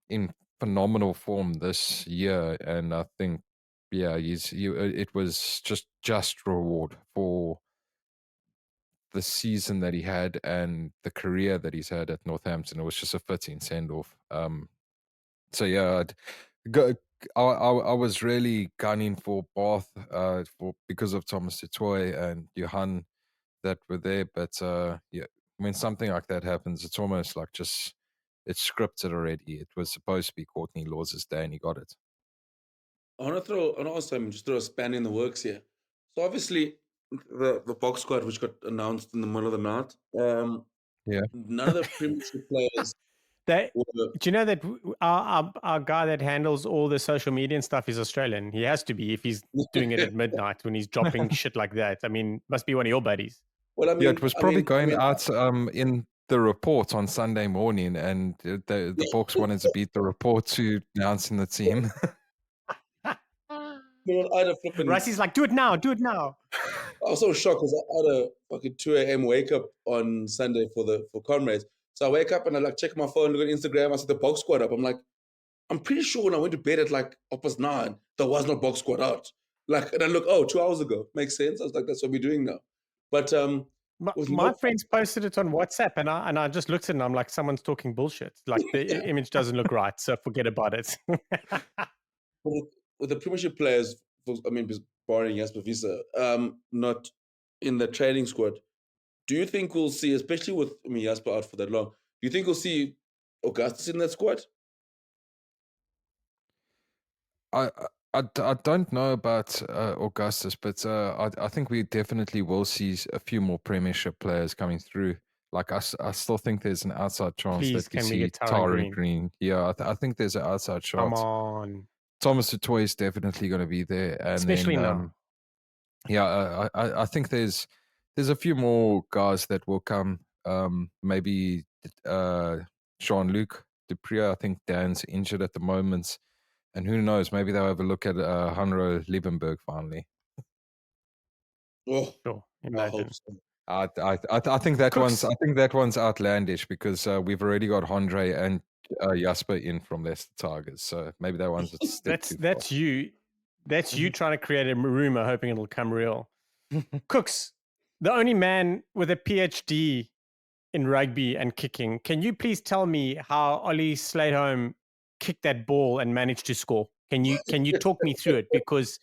in phenomenal form this year. And I think it was just reward for the season that he had and the career that he's had at Northampton. It was just a fitting send off. So yeah, go, I was really gunning for Bath because of Thomas Tutoy and Johan that were there. But yeah, when something like that happens, it's almost like it's scripted already. It was supposed to be Courtney Lawes' day, and he got it. I want to just throw a span in the works here. So obviously, the box squad which got announced in the middle of the night. Yeah. None of the Premiership players Do were. you know that our guy that handles all the social media and stuff is Australian? He has to be if he's doing it at midnight when he's dropping shit like that. I mean, must be one of your buddies. Well, Yeah, it was probably going out in the report on Sunday morning, and the Boks wanted to beat the report to announcing the team. I had a flipping. Rusty's like, do it now, do it now. I was so shocked because I had a fucking 2 a.m. wake up on Sunday for comrades. So I wake up and I like check my phone, look at Instagram. I see the box squad up. I'm like, I'm pretty sure when I went to bed at like 9:30, there was no box squad out. Like, and I look, 2 hours ago. Makes sense. I was like, that's what we're doing now. But my friends posted it on WhatsApp, and I just looked at it and I'm like, someone's talking bullshit. Like the image doesn't look right, so forget about it. with the Premiership players, barring Jasper Visa, not in the training squad, do you think we'll see, especially with Jasper out for that long, do you think we'll see Augustus in that squad? I don't know about Augustus, but I think we definitely will see a few more Premiership players coming through. Like I still think there's an outside chance Please, that we can we see get Tyrone Green. Yeah, I think there's an outside shot. Come on. Thomas Tutoy is definitely going to be there, and Especially then now. yeah, I think there's a few more guys that will come. Maybe Shaun Luke Dupree. I think Dan's injured at the moment. And who knows? Maybe they'll have a look at Handre Liebenberg finally. Oh, Sure, I hope imagine. so. I think that Kooks. I think that one's outlandish because we've already got Handre and Jasper in from Leicester Tigers, so maybe that one's a step too far. That's you. That's you trying to create a rumor, hoping it'll come real. Kooks, the only man with a PhD in rugby and kicking. Can you please tell me how Ollie Sladeholm kicked that ball and managed to score? Can you talk me through it? Because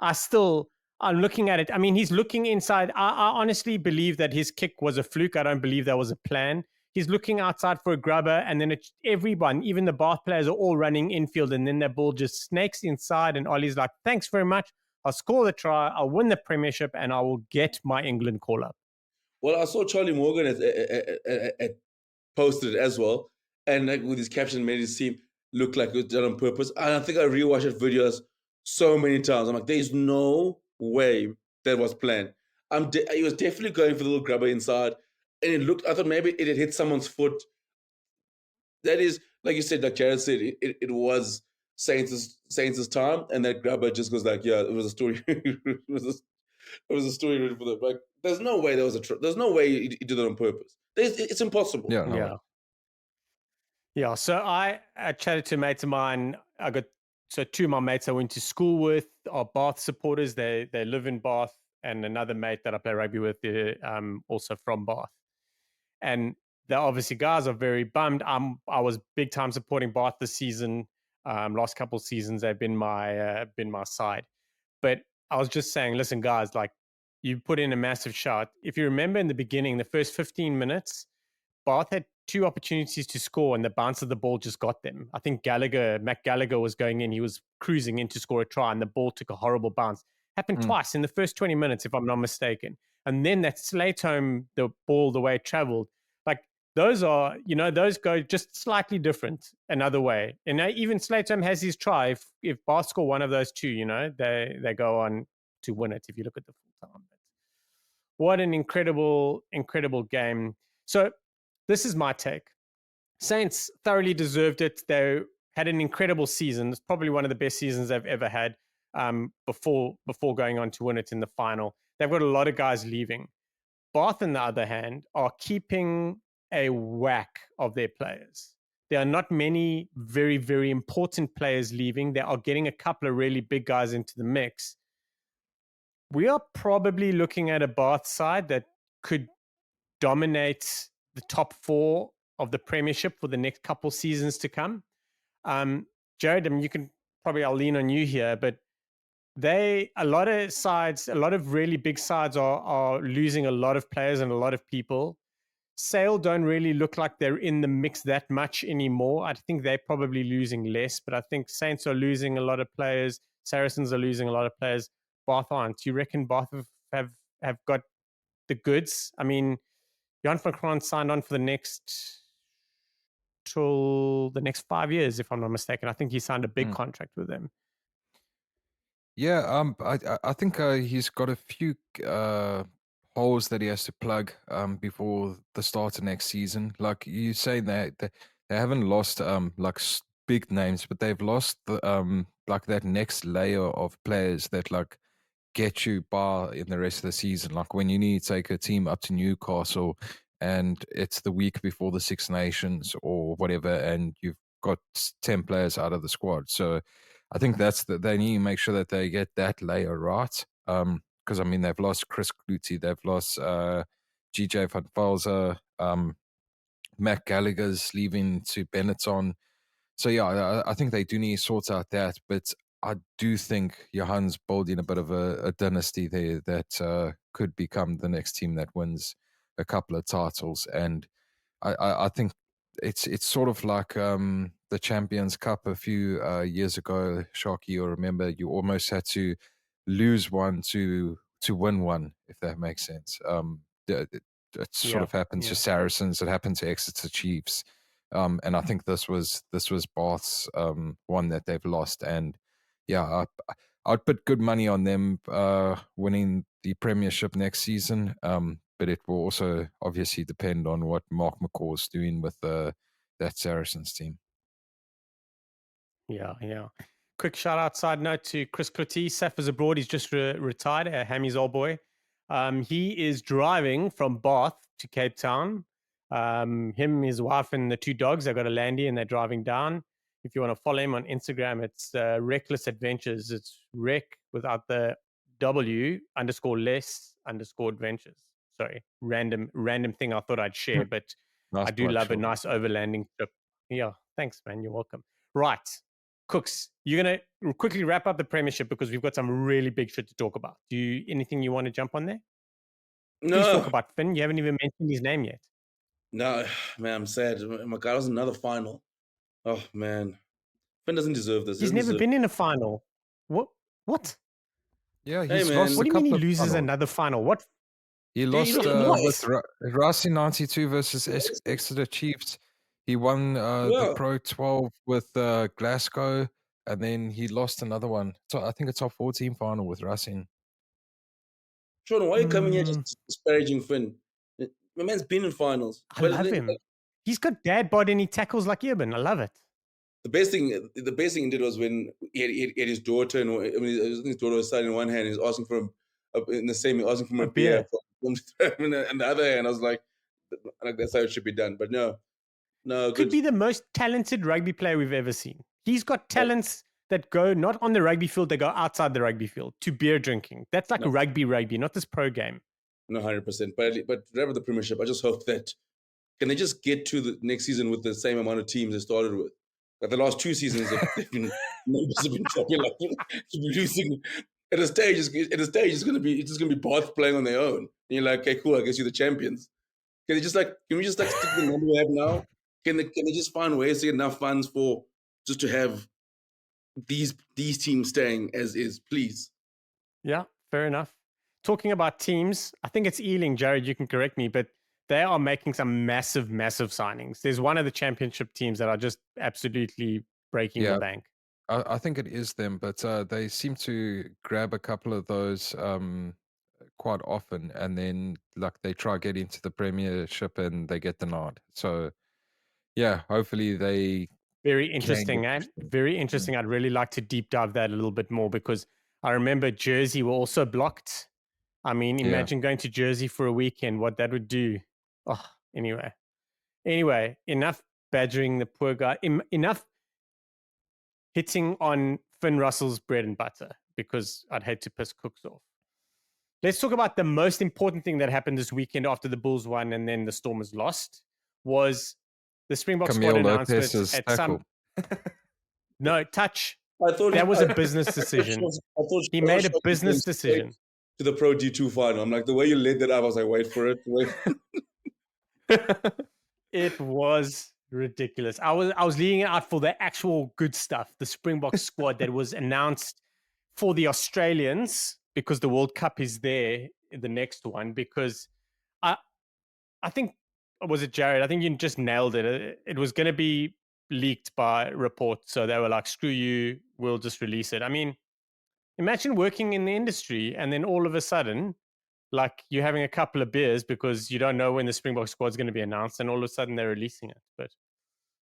I'm looking at it. I mean, he's looking inside. I honestly believe that his kick was a fluke. I don't believe that was a plan. He's looking outside for a grubber, and then everyone, even the Bath players, are all running infield, and then that ball just snakes inside, and Ollie's like, thanks very much. I'll score the try, I'll win the Premiership, and I will get my England call-up. Well, I saw Charlie Morgan at posted it as well, and like with his caption, made it seem look like it was done on purpose. And I think I rewatched that videos so many times. I'm like, there's no way that was planned. He was definitely going for the little grubber inside, and it looked. I thought maybe it had hit someone's foot. That is, like you said, like Jared said, it was Saints' time, and that grabber just goes like, yeah, it was a story. it was a story written for them. Like, there's no way there's no way he did it on purpose. It's impossible. Yeah, no way. Yeah. So I chatted to a mate of mine. Two of my mates I went to school with are Bath supporters. They live in Bath, and another mate that I play rugby with, also from Bath. And the obviously guys are very bummed. I was big time supporting Bath this season. Last couple of seasons, they've been my side. But I was just saying, listen, guys, like you put in a massive shot. If you remember in the beginning, the first 15 minutes, Bath had 2 opportunities to score and the bounce of the ball just got them. I think Mac Gallagher was going in. He was cruising in to score a try and the ball took a horrible bounce. Happened twice in the first 20 minutes, if I'm not mistaken. And then that slate home the ball the way it traveled. Like those are, those go just slightly different another way. And even Slatham has his try. If Bath score one of those 2, they go on to win it if you look at the full time. What an incredible, incredible game. So this is my take. Saints thoroughly deserved it. They had an incredible season. It's probably one of the best seasons they've ever had before going on to win it in the final. They've got a lot of guys leaving. Bath, on the other hand, are keeping a whack of their players. There are not many very, very important players leaving. They are getting a couple of really big guys into the mix. We are probably looking at a Bath side that could dominate the top 4 of the Premiership for the next couple seasons to come. Jared, I mean, I'll lean on you here, but a lot of really big sides are losing a lot of players and a lot of people. Sale don't really look like they're in the mix that much anymore. I think they're probably losing less, but I think Saints are losing a lot of players. Saracens are losing a lot of players. Bath aren't. Do you reckon Bath have got the goods? I mean, Jan van Kraan signed on for till the next 5 years, if I'm not mistaken. I think he signed a big contract with them. Yeah, I think he's got a few holes that he has to plug before the start of next season. Like you say, they haven't lost big names, but they've lost like that next layer of players that like get you by in the rest of the season. Like when you need to take a team up to Newcastle and it's the week before the Six Nations or whatever, and you've got 10 players out of the squad. So I think they need to make sure that they get that layer right. Because I mean, they've lost Chris Clutie, they've lost GJ van Velze, Matt Gallagher's leaving to Benetton. So yeah, I think they do need to sort out that, but I do think Johan's building a bit of a dynasty there that could become the next team that wins a couple of titles. And I think it's sort of like the Champions Cup a few years ago. Sharky, you'll remember you almost had to lose one to win one, if that makes sense. It sort of happens to Saracens. It happened to Exeter Chiefs. And I think this was Bath's one that they've lost. And yeah, I'd put good money on them winning the Premiership next season. But it will also obviously depend on what Mark McCaw's doing with that Saracens team. Yeah. Quick shout out, side note to Chris Clutie. Saf is abroad. He's just retired, Hammy's old boy. He is driving from Bath to Cape Town. Him, his wife, and the 2 dogs. They've got a Landy and they're driving down. If you want to follow him on Instagram, it's Reckless Adventures. It's Rec without the W_less_adventures. Sorry, random thing I thought I'd share, but nice I do love a nice overlanding trip. Yeah, thanks, man. You're welcome. Right, Kooks, you're going to quickly wrap up the Premiership because we've got some really big shit to talk about. Anything you want to jump on there? No. Please talk about Finn. You haven't even mentioned his name yet. No, man, I'm sad. My God, it was another final. Oh, man. Finn doesn't deserve this. He's never been in a final. What? Yeah, he's lost. What do you mean he loses another final? What? He lost with Racing 92 versus Exeter Chiefs. He won the Pro 12 with Glasgow, and then he lost another one. So I think a top 14 final with Racing. Shaun, why are you coming here just disparaging Finn? My man's been in finals. I love him. He's got dad bod and he tackles like Urban. I love it. The best thing he did was when he had his daughter, and his daughter was sitting in one hand, and he was asking for asking for a beer. And the other hand, I was like that's how it should be done. But no. Could be the most talented rugby player we've ever seen. He's got talents that go not on the rugby field, they go outside the rugby field to beer drinking. That's like rugby, not this pro game. No, 100%. But whatever the Premiership, I just hope that can they just get to the next season with the same amount of teams they started with. Like the last 2 seasons, numbers have been dropping. Like losing at a stage, it's just gonna be Bath playing on their own. And you're like, okay, cool. I guess you're the champions. Can we just stick to the number we have now? Can they just find ways to get enough funds for just to have these teams staying as is, please? Yeah, fair enough. Talking about teams, I think it's Ealing, Jared, you can correct me, but they are making some massive, massive signings. There's one of the championship teams that are just absolutely breaking the bank. I think it is them, but they seem to grab a couple of those quite often, and then like they try get into the Premiership and they get denied. So yeah, hopefully they very interesting. Very interesting. I'd really like to deep dive that a little bit more because I remember Jersey were also blocked. I mean, imagine going to Jersey for a weekend, what that would do. Oh, anyway, enough badgering the poor guy. Enough hitting on Finn Russell's bread and butter because I'd hate to piss Kooks off. Let's talk about the most important thing that happened this weekend after the Bulls won and then the Stormers lost was the Springbok squad announcement at some... No, touch. I thought that was a business decision. He made a business decision. To the Pro D2 final. I'm like, the way you laid that up, I was like, wait for it. It was ridiculous. I was leading it out for the actual good stuff, the Springbok squad that was announced for the Australians because the World Cup is there, the next one, because I think, was it Jared? I think you just nailed it. It was going to be leaked by reports. So they were like, screw you, we'll just release it. I mean, imagine working in the industry and then all of a sudden, like you're having a couple of beers because you don't know when the Springbok squad's going to be announced and all of a sudden they're releasing it. But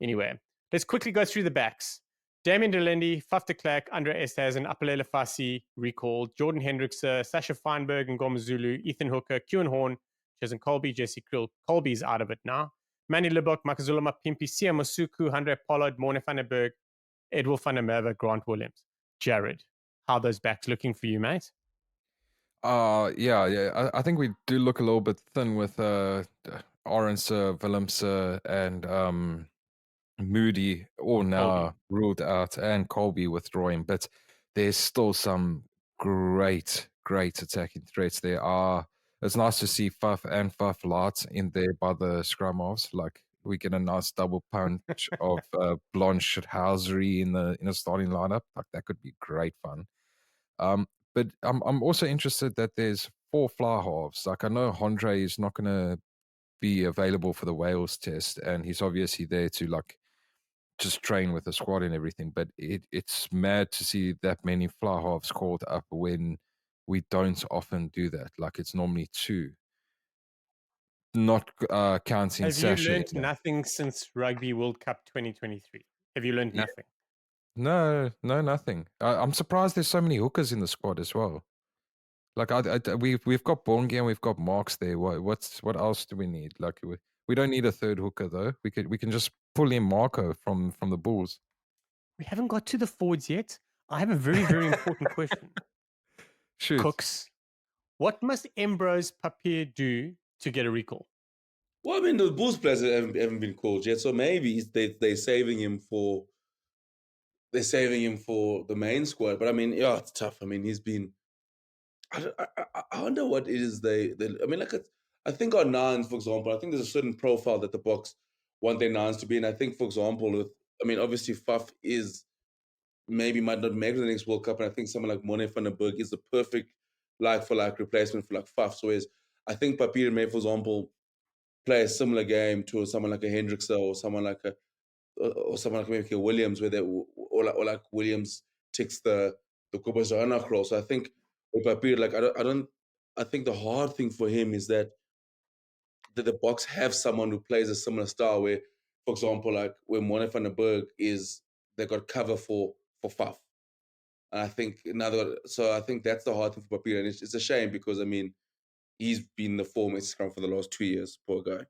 anyway, let's quickly go through the backs. Damien Delendi, Faf de Klerk, Andre Esthuizen, Apelele Fassi recalled, Jordan Hendrickse, Sasha Feinberg and Ngomazulu, Ethan Hooker, Kewan Horn, Jason Colby, Jesse Krill. Colby's out of it now. Manny Libok, Makazula Mapimpi, Sia Masuku, Handre Pollard, Morne van der Berg, Edwin van der Merwe, Grant Williams. Jared, how are those backs looking for you, mate? Yeah. I think we do look a little bit thin with Orange, Willemse, and Moody all now ruled out, and Colby withdrawing. But there's still some great attacking threats. There are. It's nice to see Faf and Faf Light in there by the scrum halves. Like we get a nice double punch of Blanche Housery in the starting lineup. Like that could be great fun. But I'm also interested that there's 4 fly halves. Like I know Handre is not going to be available for the Wales test, and he's obviously there to like just train with the squad and everything. But it's mad to see that many fly halves called up when we don't often do that. Like it's normally 2. Not counting Sasha. Have you learned nothing since Rugby World Cup 2023? Have you learned nothing? No, nothing. I'm surprised there's so many hookers in the squad as well. Like we've got Bongi and we've got Marks there. What else do we need? Like we don't need a third hooker though. We can just pull in Marco from the Bulls. We haven't got to the forwards yet. I have a very important question. Shoot. Kooks, what must Ambrose Papier do to get a recall? Well, I mean, the Bulls players haven't been called yet, so maybe they're saving him for the main squad. But I mean, yeah, it's tough. I mean, he's been. I wonder what it is they. I mean, like I think on nines, for example, I think there's a certain profile that the Boks want their nines to be, and I think, for example, obviously Faf might not make the next World Cup, and I think someone like Morne van der Berg is the perfect like-for-like replacement for like Faf. So I think Papier may, for example, play a similar game to someone like a Hendrickse or someone like maybe a Williams, or like Williams ticks the Kobazana role. So I think with Papier, like I think the hard thing for him is that the Boks have someone who plays a similar style where, for example, like where Morne van der Berg they got cover for Faf. And I think I think that's the hard thing for Papier, and it's a shame because I mean he's been the form scrum for the last 2 years. Poor guy.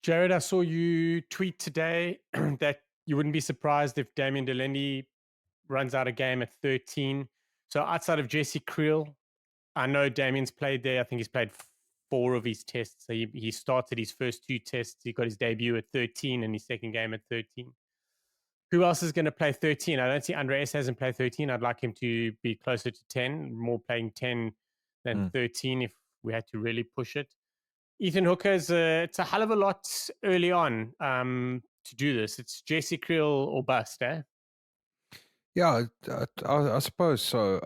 Jared, I saw you tweet today that you wouldn't be surprised if Damien Delendi runs out a game at 13. So outside of Jesse Kriel, I know Damien's played there. I think he's played 4 of his tests. So he started his first 2 tests. He got his debut at 13 and his second game at 13. Who else is going to play 13? I don't see Andreas hasn't played 13. I'd like him to be closer to 10, more playing 10 than 13 if we had to really push it. Ethan Hooker's it's a hell of a lot early on to do this. It's Jesse Creel or bust, eh? Yeah, I suppose so.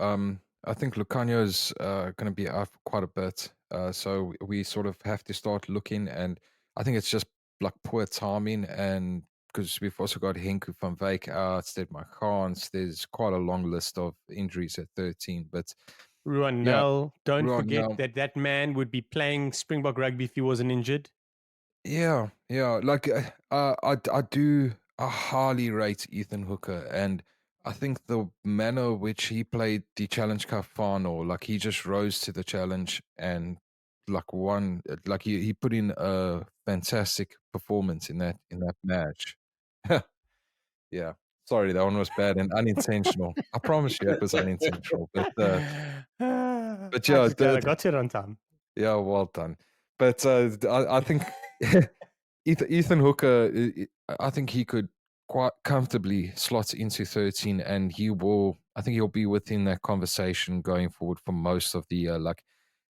I think Lucanio's going to be out for quite a bit. So we sort of have to start looking, and I think it's just like poor timing, and because we've also got Henku van Wyk out, Stedman Gans, there's quite a long list of injuries at 13. But Ruan yeah, Nel, don't Ruan forget Nel. that man would be playing Springbok rugby if he wasn't injured. Yeah, like I highly rate Ethan Hooker, and I think the manner which he played the Challenge Cup final, like he just rose to the challenge and like won, like he put in a fantastic performance in that match. Yeah, sorry, that one was bad and unintentional. I promise you it was unintentional, but yeah, I got it on time. yeah, well done. But I think Ethan Hooker, I think he could quite comfortably slot into 13, and I think he'll be within that conversation going forward for most of the year. Like,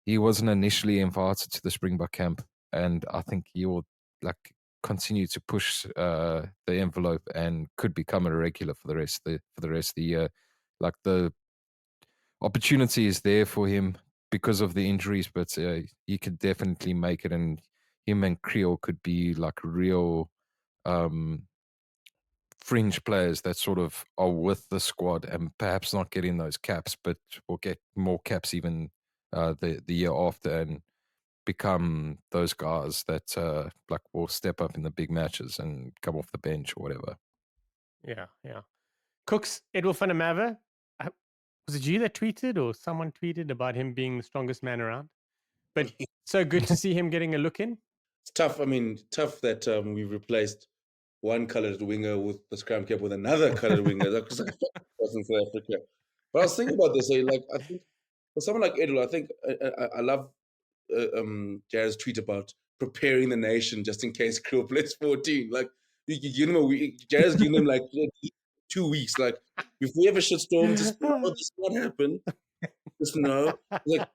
he wasn't initially invited to the Springbok camp, and I think he will like continue to push the envelope and could become a regular for the rest of the year. Like, the opportunity is there for him because of the injuries, but he could definitely make it, and him and Creel could be like real fringe players that sort of are with the squad and perhaps not getting those caps, but will get more caps even the year after and become those guys that like will step up in the big matches and come off the bench or whatever. Yeah. Kooks, Edwin van der Merwe, was it you that tweeted or someone tweeted about him being the strongest man around? But so good to see him getting a look in. It's tough. I mean, tough that we've replaced one coloured winger with the scrum cap with another coloured winger. That's like in South Africa. But I was thinking about this. Like, I think for someone like Edwin, I think I love Jared's tweet about preparing the nation just in case Kriel plays 14. Like, you give him a week. Jared's giving him like 2 weeks. Like, if we have a shitstorm, just know this will not happen. Just know. Like,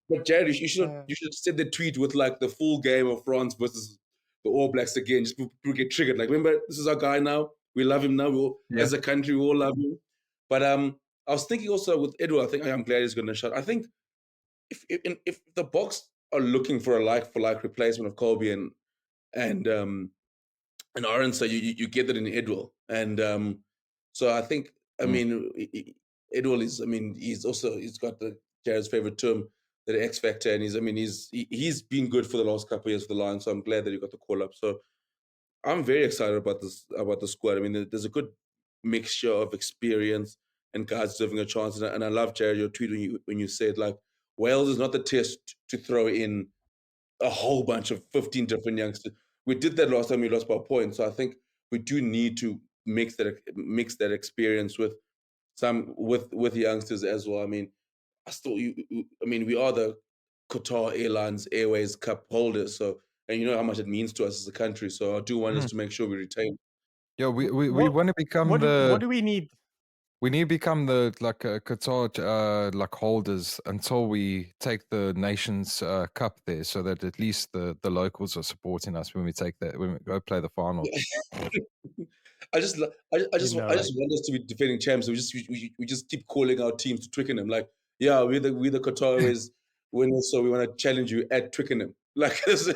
but Jared, you should have said the tweet with like the full game of France versus the All Blacks again. Just people get triggered. Like, remember, this is our guy now. We love him now. As a country, we all love him. But I was thinking also with Edward. I think I'm glad he's going to shut. I think if the Boks are looking for a like for like replacement of Colby and Oren, so you get that in Edward. And so I think mean Edward is he's got the Jared's favorite term, the X factor, and he's been good for the last couple of years for the Lions. So I'm glad that he got the call up. So I'm very excited about the squad. I mean, there's a good mixture of experience and guys deserving a chance. And I love, Jared, your tweet when you said like Wales is not the test to throw in a whole bunch of 15 different youngsters. We did that last time we lost by a point. So I think we do need to mix that experience with with youngsters as well. I mean, we are the Qatar Airlines Airways Cup holders, so and you know how much it means to us as a country. So I do want us to make sure we retain. Yeah, we want to become what do we need? We need to become the Qatar like holders until we take the Nations Cup there, so that at least the locals are supporting us when we go play the final. I just want us to be defending champs. We just keep calling our teams to Twickenham. Like, yeah, we're the Qatar winners, so we want to challenge you at Twickenham. Like this.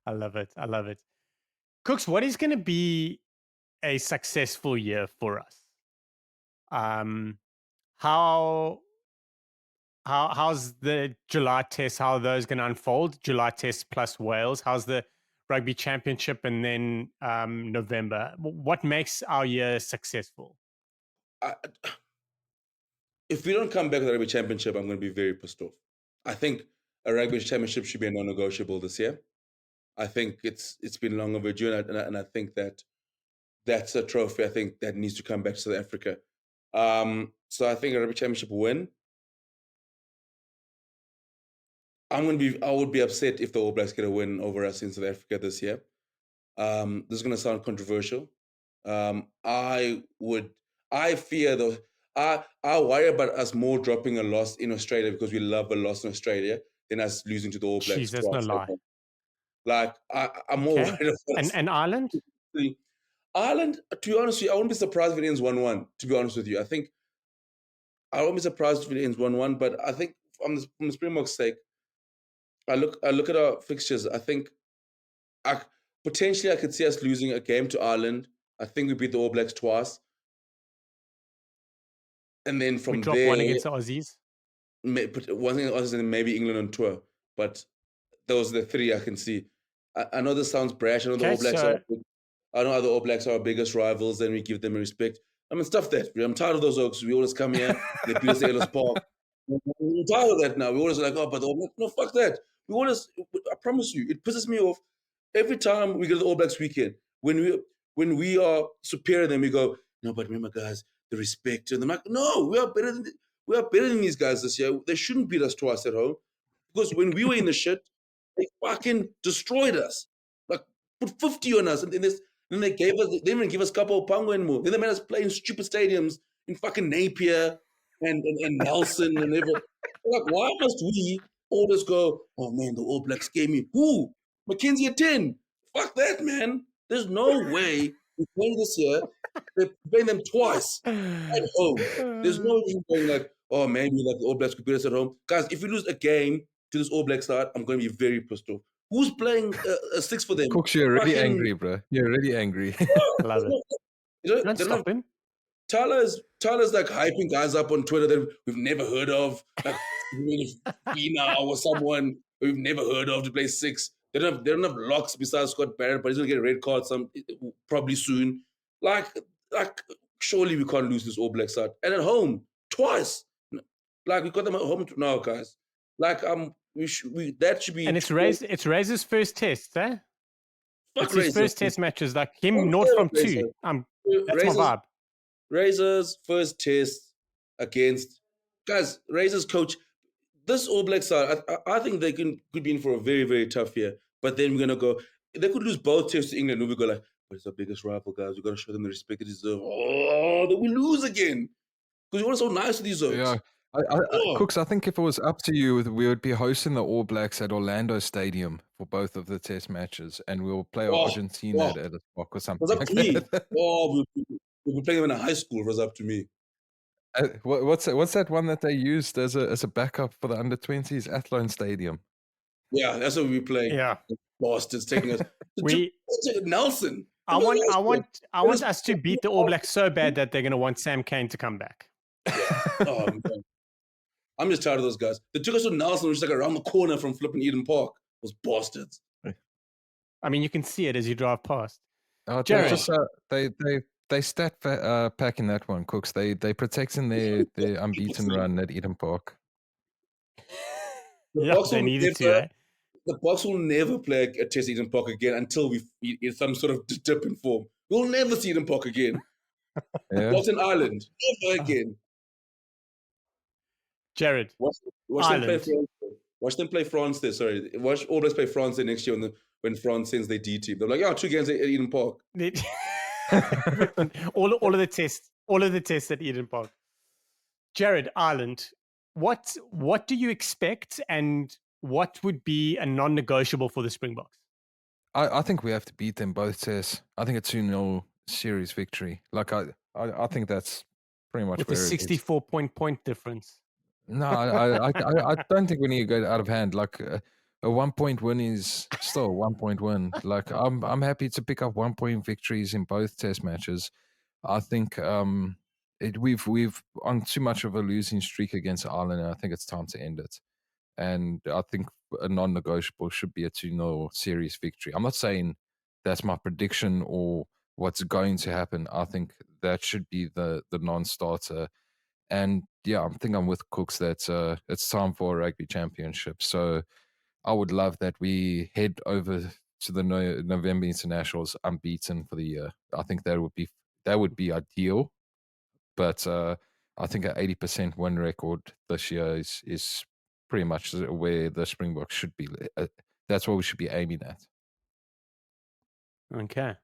I love it. Kooks, what is going to be a successful year for us? How's the July test? How are those going to unfold? July test plus Wales. How's the rugby championship, and then November? What makes our year successful? If we don't come back with the rugby championship, I'm going to be very pissed off. I think a rugby championship should be a non-negotiable this year. I think it's been long overdue, and I think that's a trophy I think that needs to come back to South Africa. So I think a rugby championship win. I would be upset if the All Blacks get a win over us in South Africa this year. This is going to sound controversial. I fear though. I worry about us more dropping a loss in Australia because we love a loss in Australia than us losing to the All Blacks. Jeez, that's no lie. Like I'm more Okay. worried about And Ireland? Ireland, to be honest with you, I wouldn't be surprised if it ends 1-1, to be honest with you. I won't be surprised if it ends 1-1, but I think from the Springboks' sake, I look at our fixtures, I think potentially I could see us losing a game to Ireland. I think we beat the All Blacks twice. And then from we dropped there, one against the Aussies. One thing Aussies and maybe England on tour. But those are the three I can see. I know this sounds brash. I know the All Blacks I know other All Blacks are our biggest rivals, and we give them respect. I mean, stuff that. I'm tired of those oaks. We always come here, they beat us at Ellis Park. We're tired of that now. We always like, oh, but the All Blacks, no, fuck that. I promise you, it pisses me off every time we get to the All Blacks weekend. When we are superior, then we go, no, but remember, guys, the respect. And I'm like, no, we are better than these guys this year. They shouldn't beat us twice at home. Because when we were in the shit, they fucking destroyed us. Like, put 50 on us. And then they even give us a couple of Pango and more. Then they made us play in stupid stadiums in fucking Napier and Nelson and everything. Like, why must we always go, oh man, the All Blacks gave me, who? Mackenzie at 10. Fuck that, man. There's no way we're playing this year. They're playing them twice at home. There's no reason going like, oh, maybe like the All Blacks could beat us at home. Guys, if we lose a game to this All Black side, I'm going to be very pissed off. Who's playing a six for them? Kooks, you're already angry, bro. You're already angry. Love it. Don't stop him. Tyler's like hyping guys up on Twitter that we've never heard of, like Fina or someone we've never heard of to play six. They don't have locks besides Scott Barrett, but he's gonna get a red card probably soon. Like surely we can't lose this All Black side. And at home twice. Like we got them at home now, guys. Like that should be. And it's Razor's first test, eh? It's his first test matches, like him 0 from 2. That's my vibe. Razor's first test against guys. Razor's coach. This All Black side, I think they could be in for a very, very tough year. But then we're gonna go. They could lose both tests to England. And we go like, but it's our biggest rival, guys. We gotta show them the respect they deserve. Oh, then we lose again because we were so nice to these oaks. Yeah. Kooks, I think if it was up to you, we would be hosting the All Blacks at Orlando Stadium for both of the test matches, and we'll play Argentina at Ellis Park or something. It was up to me. We'll be playing them in a high school. It was up to me. What's that one that they used as a backup for the under-20s? Athlone Stadium. Yeah, that's what we were playing. Yeah, Boston's taking us. Nelson. I want us to beat the All Blacks so bad that they're going to want Sam Cane to come back. Oh, man. I'm just tired of those guys. They took us to Nelson, which is like around the corner from flipping Eden Park. Those bastards. I mean, you can see it as you drive past. Jared, they stat packing that one, Kooks. They protecting their unbeaten run at Eden Park. They needed to. Eh? The Boks will never play a test Eden Park again until we get some sort of dip in form. We'll never see Eden Park again. Not in Ireland. Never again. Jared, watch them play France there. Sorry, watch All Blacks play France there next year when France sends their D team. They're like, 2 games at Eden Park. all of the tests at Eden Park. Jared, Ireland, what do you expect, and what would be a non-negotiable for the Springboks? I think we have to beat them both tests. I think a 2-0 series victory. Like I think that's pretty much with a 64 point difference. No, I don't think we need to go out of hand. Like a 1 point win is still a 1 point win. Like I'm happy to pick up 1 point victories in both test matches. I think we've on too much of a losing streak against Ireland, and I think it's time to end it. And I think a non-negotiable should be a 2-0 series victory. I'm not saying that's my prediction or what's going to happen. I think that should be the non-starter. And yeah, I think I'm with Kooks that it's time for a rugby championship. So I would love that we head over to the November internationals unbeaten for the year. I think that would be ideal. But I think an 80% win record this year is pretty much where the Springboks should be. That's what we should be aiming at. Okay.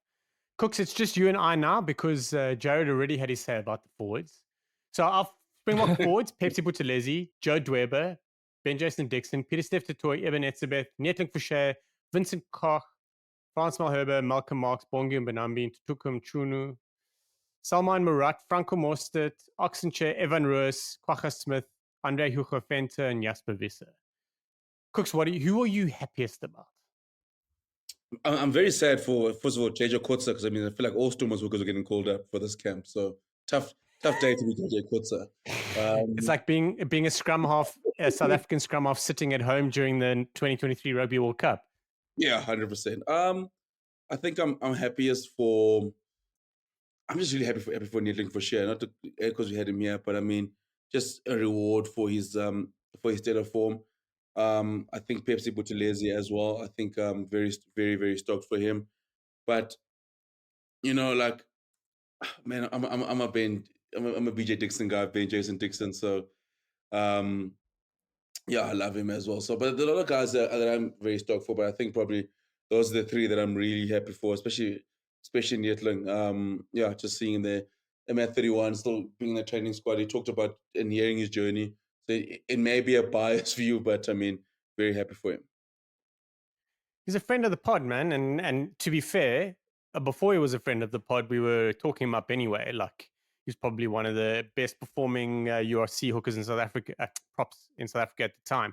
Kooks, it's just you and I now because Jared already had his say about the forwards. So our Springbok forwards, Pepsi Buthelezi, Joe Dweber, Ben Jason Dixon, Peter Steph Toy, Eben Etzebeth, Netlink Fouché, Vincent Koch, Frans Malherbe, Malcolm Marx, Bongi Benambi, Tukum Chunu, Salman Murat, Franco Mostert, Oxenchair, Evan Roos, Kwacha Smith, Andre Hugo Venter, and Jasper Visser. Kooks, who are you happiest about? I'm very sad for, first of all, JJ Kotsa, because I mean, I feel like all Stormers workers are getting called up for this camp. So tough day to be JJ Kotsa. It's like being a scrum half, a South African scrum half sitting at home during the 2023 Rugby World Cup. Yeah, 100%. I think I'm happiest for. I'm just really happy for Netlink for sure. Not because we had him here, but I mean, just a reward for his stellar form. I think Pepsi Buthelezi as well. I think I'm very, very, very stoked for him. But like, man, I'm a BJ Dixon guy, Ben Jason Dixon. So, yeah, I love him as well. So, but there are a lot of guys that I'm very stoked for. But I think probably those are the three that I'm really happy for, especially Netlink. Yeah, just seeing him there. M31 still being in the training squad. He talked about and hearing his journey. So it may be a biased view, but I mean, very happy for him. He's a friend of the pod, man. And to be fair, before he was a friend of the pod, we were talking him up anyway. Like, he's probably one of the best performing URC hookers in South Africa, props in South Africa at the time.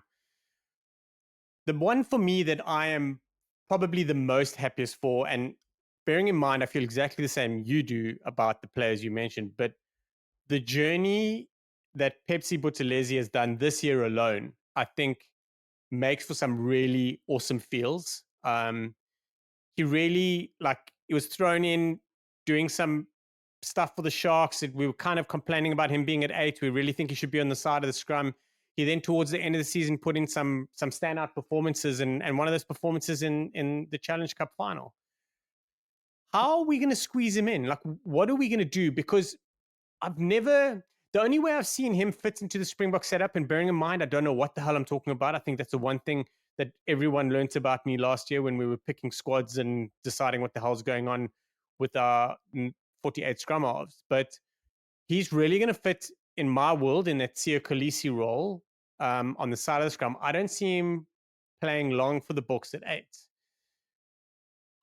The one for me that I am probably the most happiest for, and bearing in mind, I feel exactly the same you do about the players you mentioned, but the journey that Pepsi Buthelezi has done this year alone, I think makes for some really awesome feels. He really, he was thrown in doing some stuff for the Sharks. We were kind of complaining about him being at 8. We really think he should be on the side of the scrum. He then, towards the end of the season, put in some standout performances, and one of those performances in the Challenge Cup final. How are we going to squeeze him in? Like, what are we going to do? Because the only way I've seen him fit into the Springbok setup, and bearing in mind, I don't know what the hell I'm talking about. I think that's the one thing that everyone learnt about me last year when we were picking squads and deciding what the hell's going on with our 48 scrum halves. But he's really going to fit in my world in that Sia Khaleesi role on the side of the scrum. I don't see him playing long for the Boks at 8.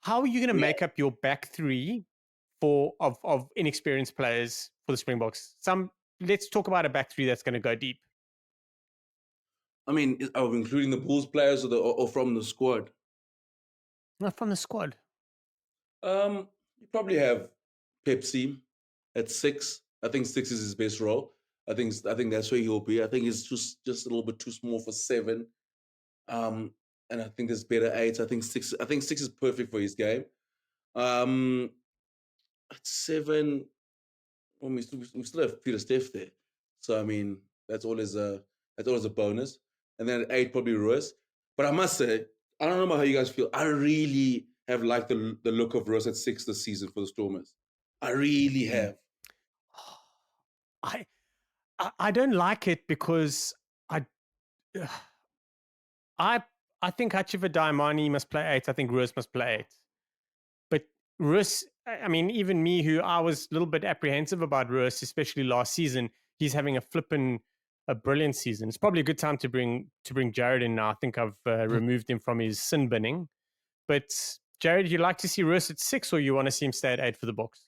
How are you going to make up your back three of inexperienced players for the Springboks? Let's talk about a back three that's going to go deep. I mean, are we including the Bulls players or from the squad? Not from the squad. You probably have Pepsi at 6. I think 6 is his best role. I think that's where he'll be. I think he's just a little bit too small for 7. And I think there's better 8. I think 6 is perfect for his game. At 7, we still have Peter Steph there. So I mean, that's always a bonus. And then at 8, probably Roos. But I must say, I don't know about how you guys feel. I really have liked the look of Roos at 6 this season for the Stormers. I really have. I don't like it because I think Hachiva Daimani must play 8. I think Roos must play 8. But Roos, I mean, even me, who I was a little bit apprehensive about Roos, especially last season, he's having a brilliant season. It's probably a good time to bring Jared in now. I think I've removed him from his sin binning. But Jared, you like to see Roos at 6, or you want to see him stay at 8 for the Boks?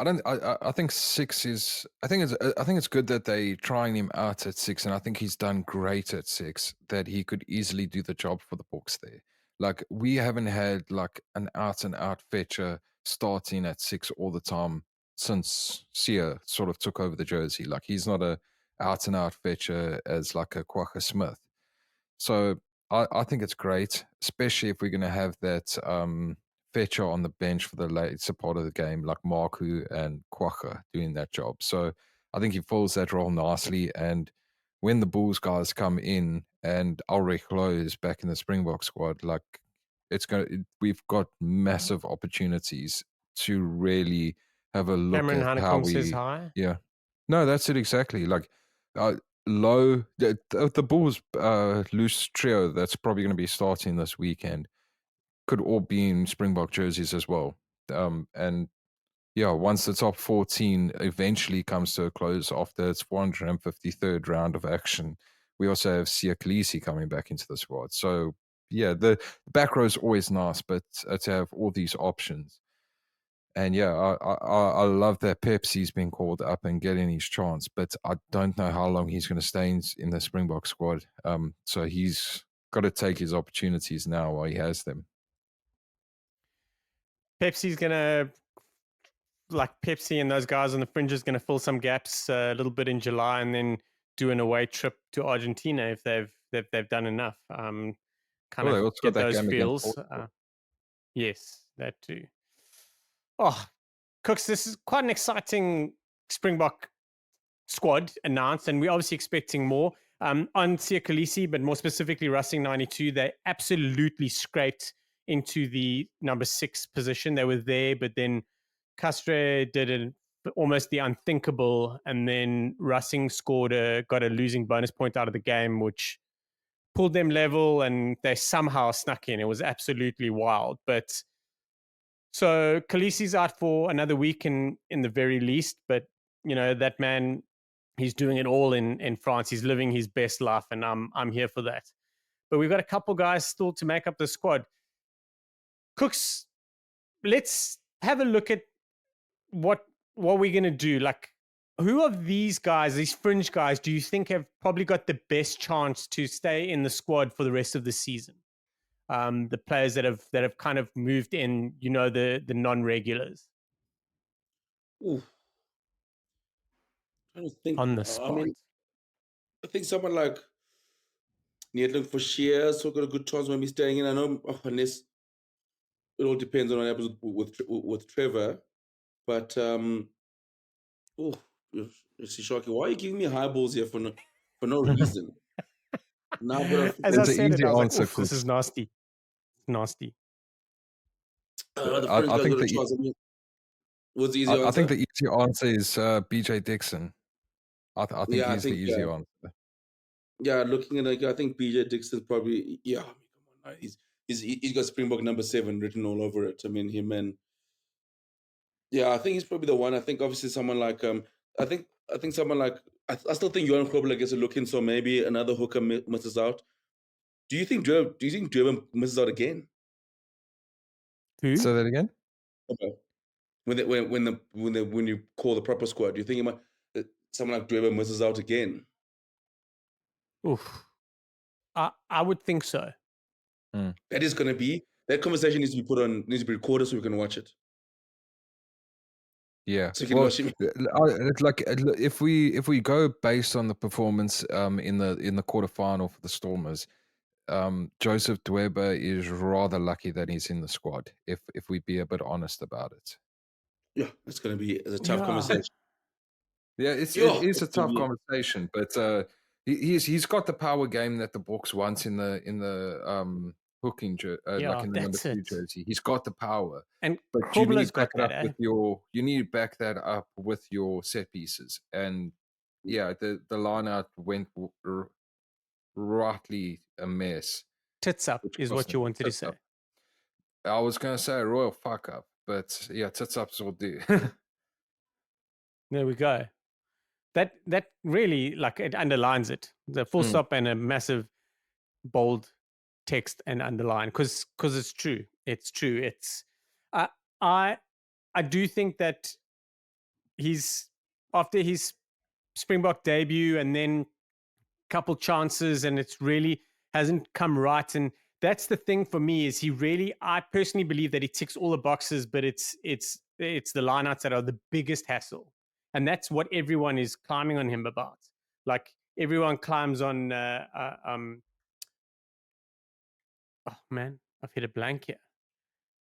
I think 6 is. I think it's good that they trying him out at 6, and I think he's done great at 6. That he could easily do the job for the Boks there. Like, we haven't had like an out and out fetcher starting at 6 all the time since Sia sort of took over the jersey. Like, he's not a out and out fetcher as like a Kwacha Smith. So I think it's great, especially if we're going to have that fetcher on the bench for the later part of the game, like Marku and Kwacha doing that job. So I think he fills that role nicely. And when the Bulls guys come in and Ulrich Lowe is back in the Springbok squad, like, we've got massive opportunities to really have a look Cameron at Hanekong how we. says hi. Yeah, no, that's it exactly. Like, Low, the Bulls loose trio that's probably going to be starting this weekend could all be in Springbok jerseys as well. And yeah, once the top 14 eventually comes to a close after its 453rd round of action, we also have Siya Kolisi coming back into the squad. So yeah, the back row is always nice, but to have all these options. And yeah, I love that Pepsi's been called up and getting his chance, but I don't know how long he's going to stay in the Springbok squad. So he's got to take his opportunities now while he has them. Pepsi's going to, like Pepsi and those guys on the fringe, is going to fill some gaps a little bit in July and then do an away trip to Argentina if they've done enough. Kind Well, they of also get got that those game against feels. Portugal. Yes, that too. Oh, Kooks, this is quite an exciting Springbok squad announced, and we're obviously expecting more. On Siya Kolisi, but more specifically Racing 92, they absolutely scraped into the number 6 position. They were there, but then Castre did almost the unthinkable, and then Racing got a losing bonus point out of the game, which pulled them level, and they somehow snuck in. It was absolutely wild. But so Kolisi's out for another week in the very least, but you know, that man, he's doing it all in France. He's living his best life, and I'm here for that. But we've got a couple guys still to make up the squad. Kooks, let's have a look at what we're going to do. Like, who of these guys, these fringe guys, do you think have probably got the best chance to stay in the squad for the rest of the season? The players that have kind of moved in, you know, the non-regulars. Ooh. I don't think. On the I spot. mean, I think someone like Needling for Shear still got a good chance maybe staying in. I know, unless it all depends on what happens with Trevor. But oh, shocking. Why are you giving me high balls here for no reason? Now I've got to As I It's an said it, easy I was like, answer, oof, this is Kooks. nasty. Nasty. the French I guys think got a that chance. I mean, what's the easy I think answer? the easy answer is BJ Dixon. I think Yeah, I he's the think easy answer. yeah. Looking at it, I think BJ Dixon's probably yeah. I mean, come on, he's got Springbok number 7 written all over it. I mean, him and yeah, I think he's probably the one. I think obviously someone like I think someone like I still think Johan Krobler gets a look in, so maybe another hooker misses out. Do you think Durban misses out again? Who? Say that again. Okay. When you call the proper squad, do you think it might, someone like Durban misses out again? Oof. I would think so. That is going to be that conversation needs to be recorded so we can watch it. Yeah. So you can Well, watch it. it's like if we go based on the performance in the quarterfinal for the Stormers, Joseph Dweba is rather lucky that he's in the squad. If we be a bit honest about it. Yeah, it's going to be a tough conversation. Yeah, it Yeah, is a it's gonna tough be- conversation, but he's got the power game that the Boks wants in the hooking like in the number that's 2 it. jersey. He's got the power, And but you need Krobler's to back got it that, up with your set pieces. And yeah, the line out went rightly a mess. Tits up which is cost what them. you wanted to Tits say. up. I was going to say a royal fuck up, but yeah, tits ups will do. There we go. That really, like, it underlines it. The full stop and a massive bold text and underline, because it's true. It's true. It's I do think that he's, after his Springbok debut and then couple chances, and it's really hasn't come right. And that's the thing for me, is I personally believe that he ticks all the boxes, but it's the lineouts that are the biggest hassle. And that's what everyone is climbing on him about. Like, everyone climbs on oh man, I've hit a blank here.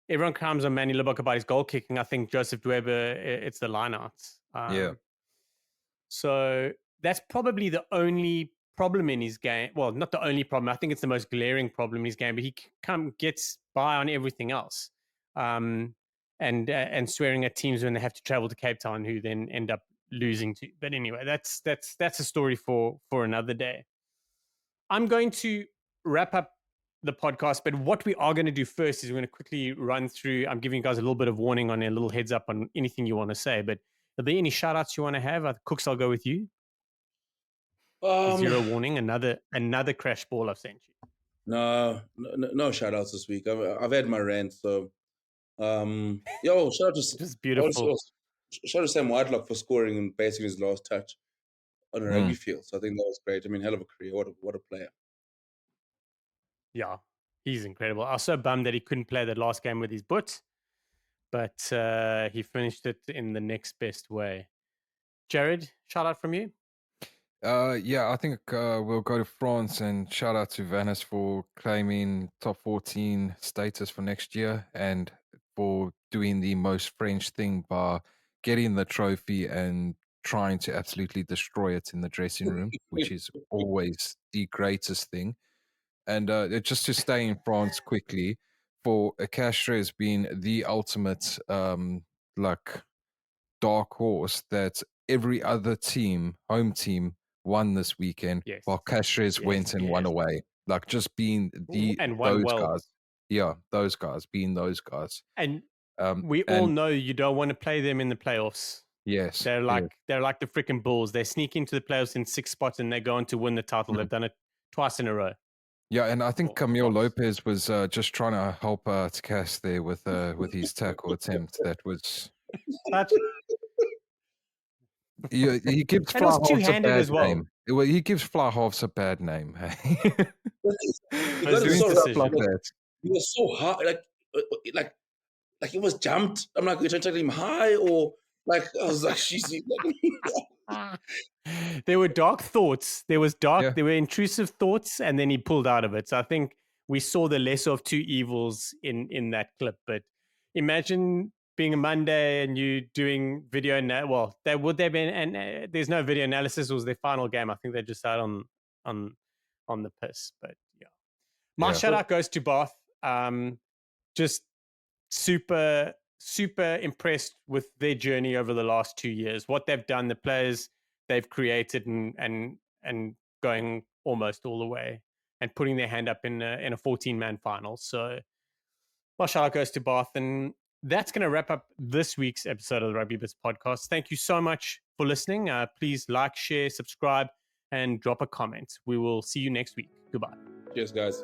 Everyone climbs on Manny Lubbock about his goal kicking. I think Joseph Dweba, it's the lineouts. Yeah. So that's probably the only problem in his game. Well, not the only problem. I think it's the most glaring problem in his game, but he gets by on everything else. And swearing at teams when they have to travel to Cape Town, who then end up losing to. But anyway, that's a story for another day. I'm going to wrap up the podcast, but what we are going to do first is we're going to quickly run through. I'm giving you guys a little bit of warning on a little heads up on anything you want to say. But are there any shout outs you want to have? Kooks, I'll go with you. Zero warning. Another crash ball I've sent you. No shout outs this week. I've had my rant, so shout out to Just beautiful. Shout out to Sam Whitelock for scoring and basically his last touch on a rugby field. So I think that was great. I mean, hell of a career. What a player. Yeah, he's incredible. I was so bummed that he couldn't play that last game with his boot, but he finished it in the next best way. Jared, shout out from you. I think we'll go to France and shout out to Vannes for claiming top 14 status for next year and for doing the most French thing by getting the trophy and trying to absolutely destroy it in the dressing room, which is always the greatest thing. And just to stay in France quickly, for Castres has been the ultimate dark horse that every other team, home team, won this weekend, while Castres went and won away. Like just being guys. Yeah, those guys, being those guys. And we all know you don't want to play them in the playoffs. Yes. They're like the freaking Bulls. They sneak into the playoffs in 6 spots and they go on to win the title. They've done it twice in a row. Yeah, and I think Camille Lopez was just trying to help Takash there with his tackle attempt. That was... he gives Fly Halves a bad name. Well, he gives Fly Halves a bad name. He was so hard, like he was jumped. I'm like, you're trying to take him high, or like I was like, she's. There were dark thoughts. There were intrusive thoughts, and then he pulled out of it. So I think we saw the lesser of two evils in that clip. But imagine being a Monday and you doing video. There's no video analysis. It was their final game. I think they just out on the piss. But my shout out goes to Bath. Just super impressed with their journey over the last 2 years. What they've done, the players they've created, and going almost all the way and putting their hand up in a 14-man final. So my shout out goes to Bath, and that's going to wrap up this week's episode of the Rugby Bits podcast. Thank you so much for listening. Please like, share, subscribe, and drop a comment. We will see you next week. Goodbye. Cheers, guys.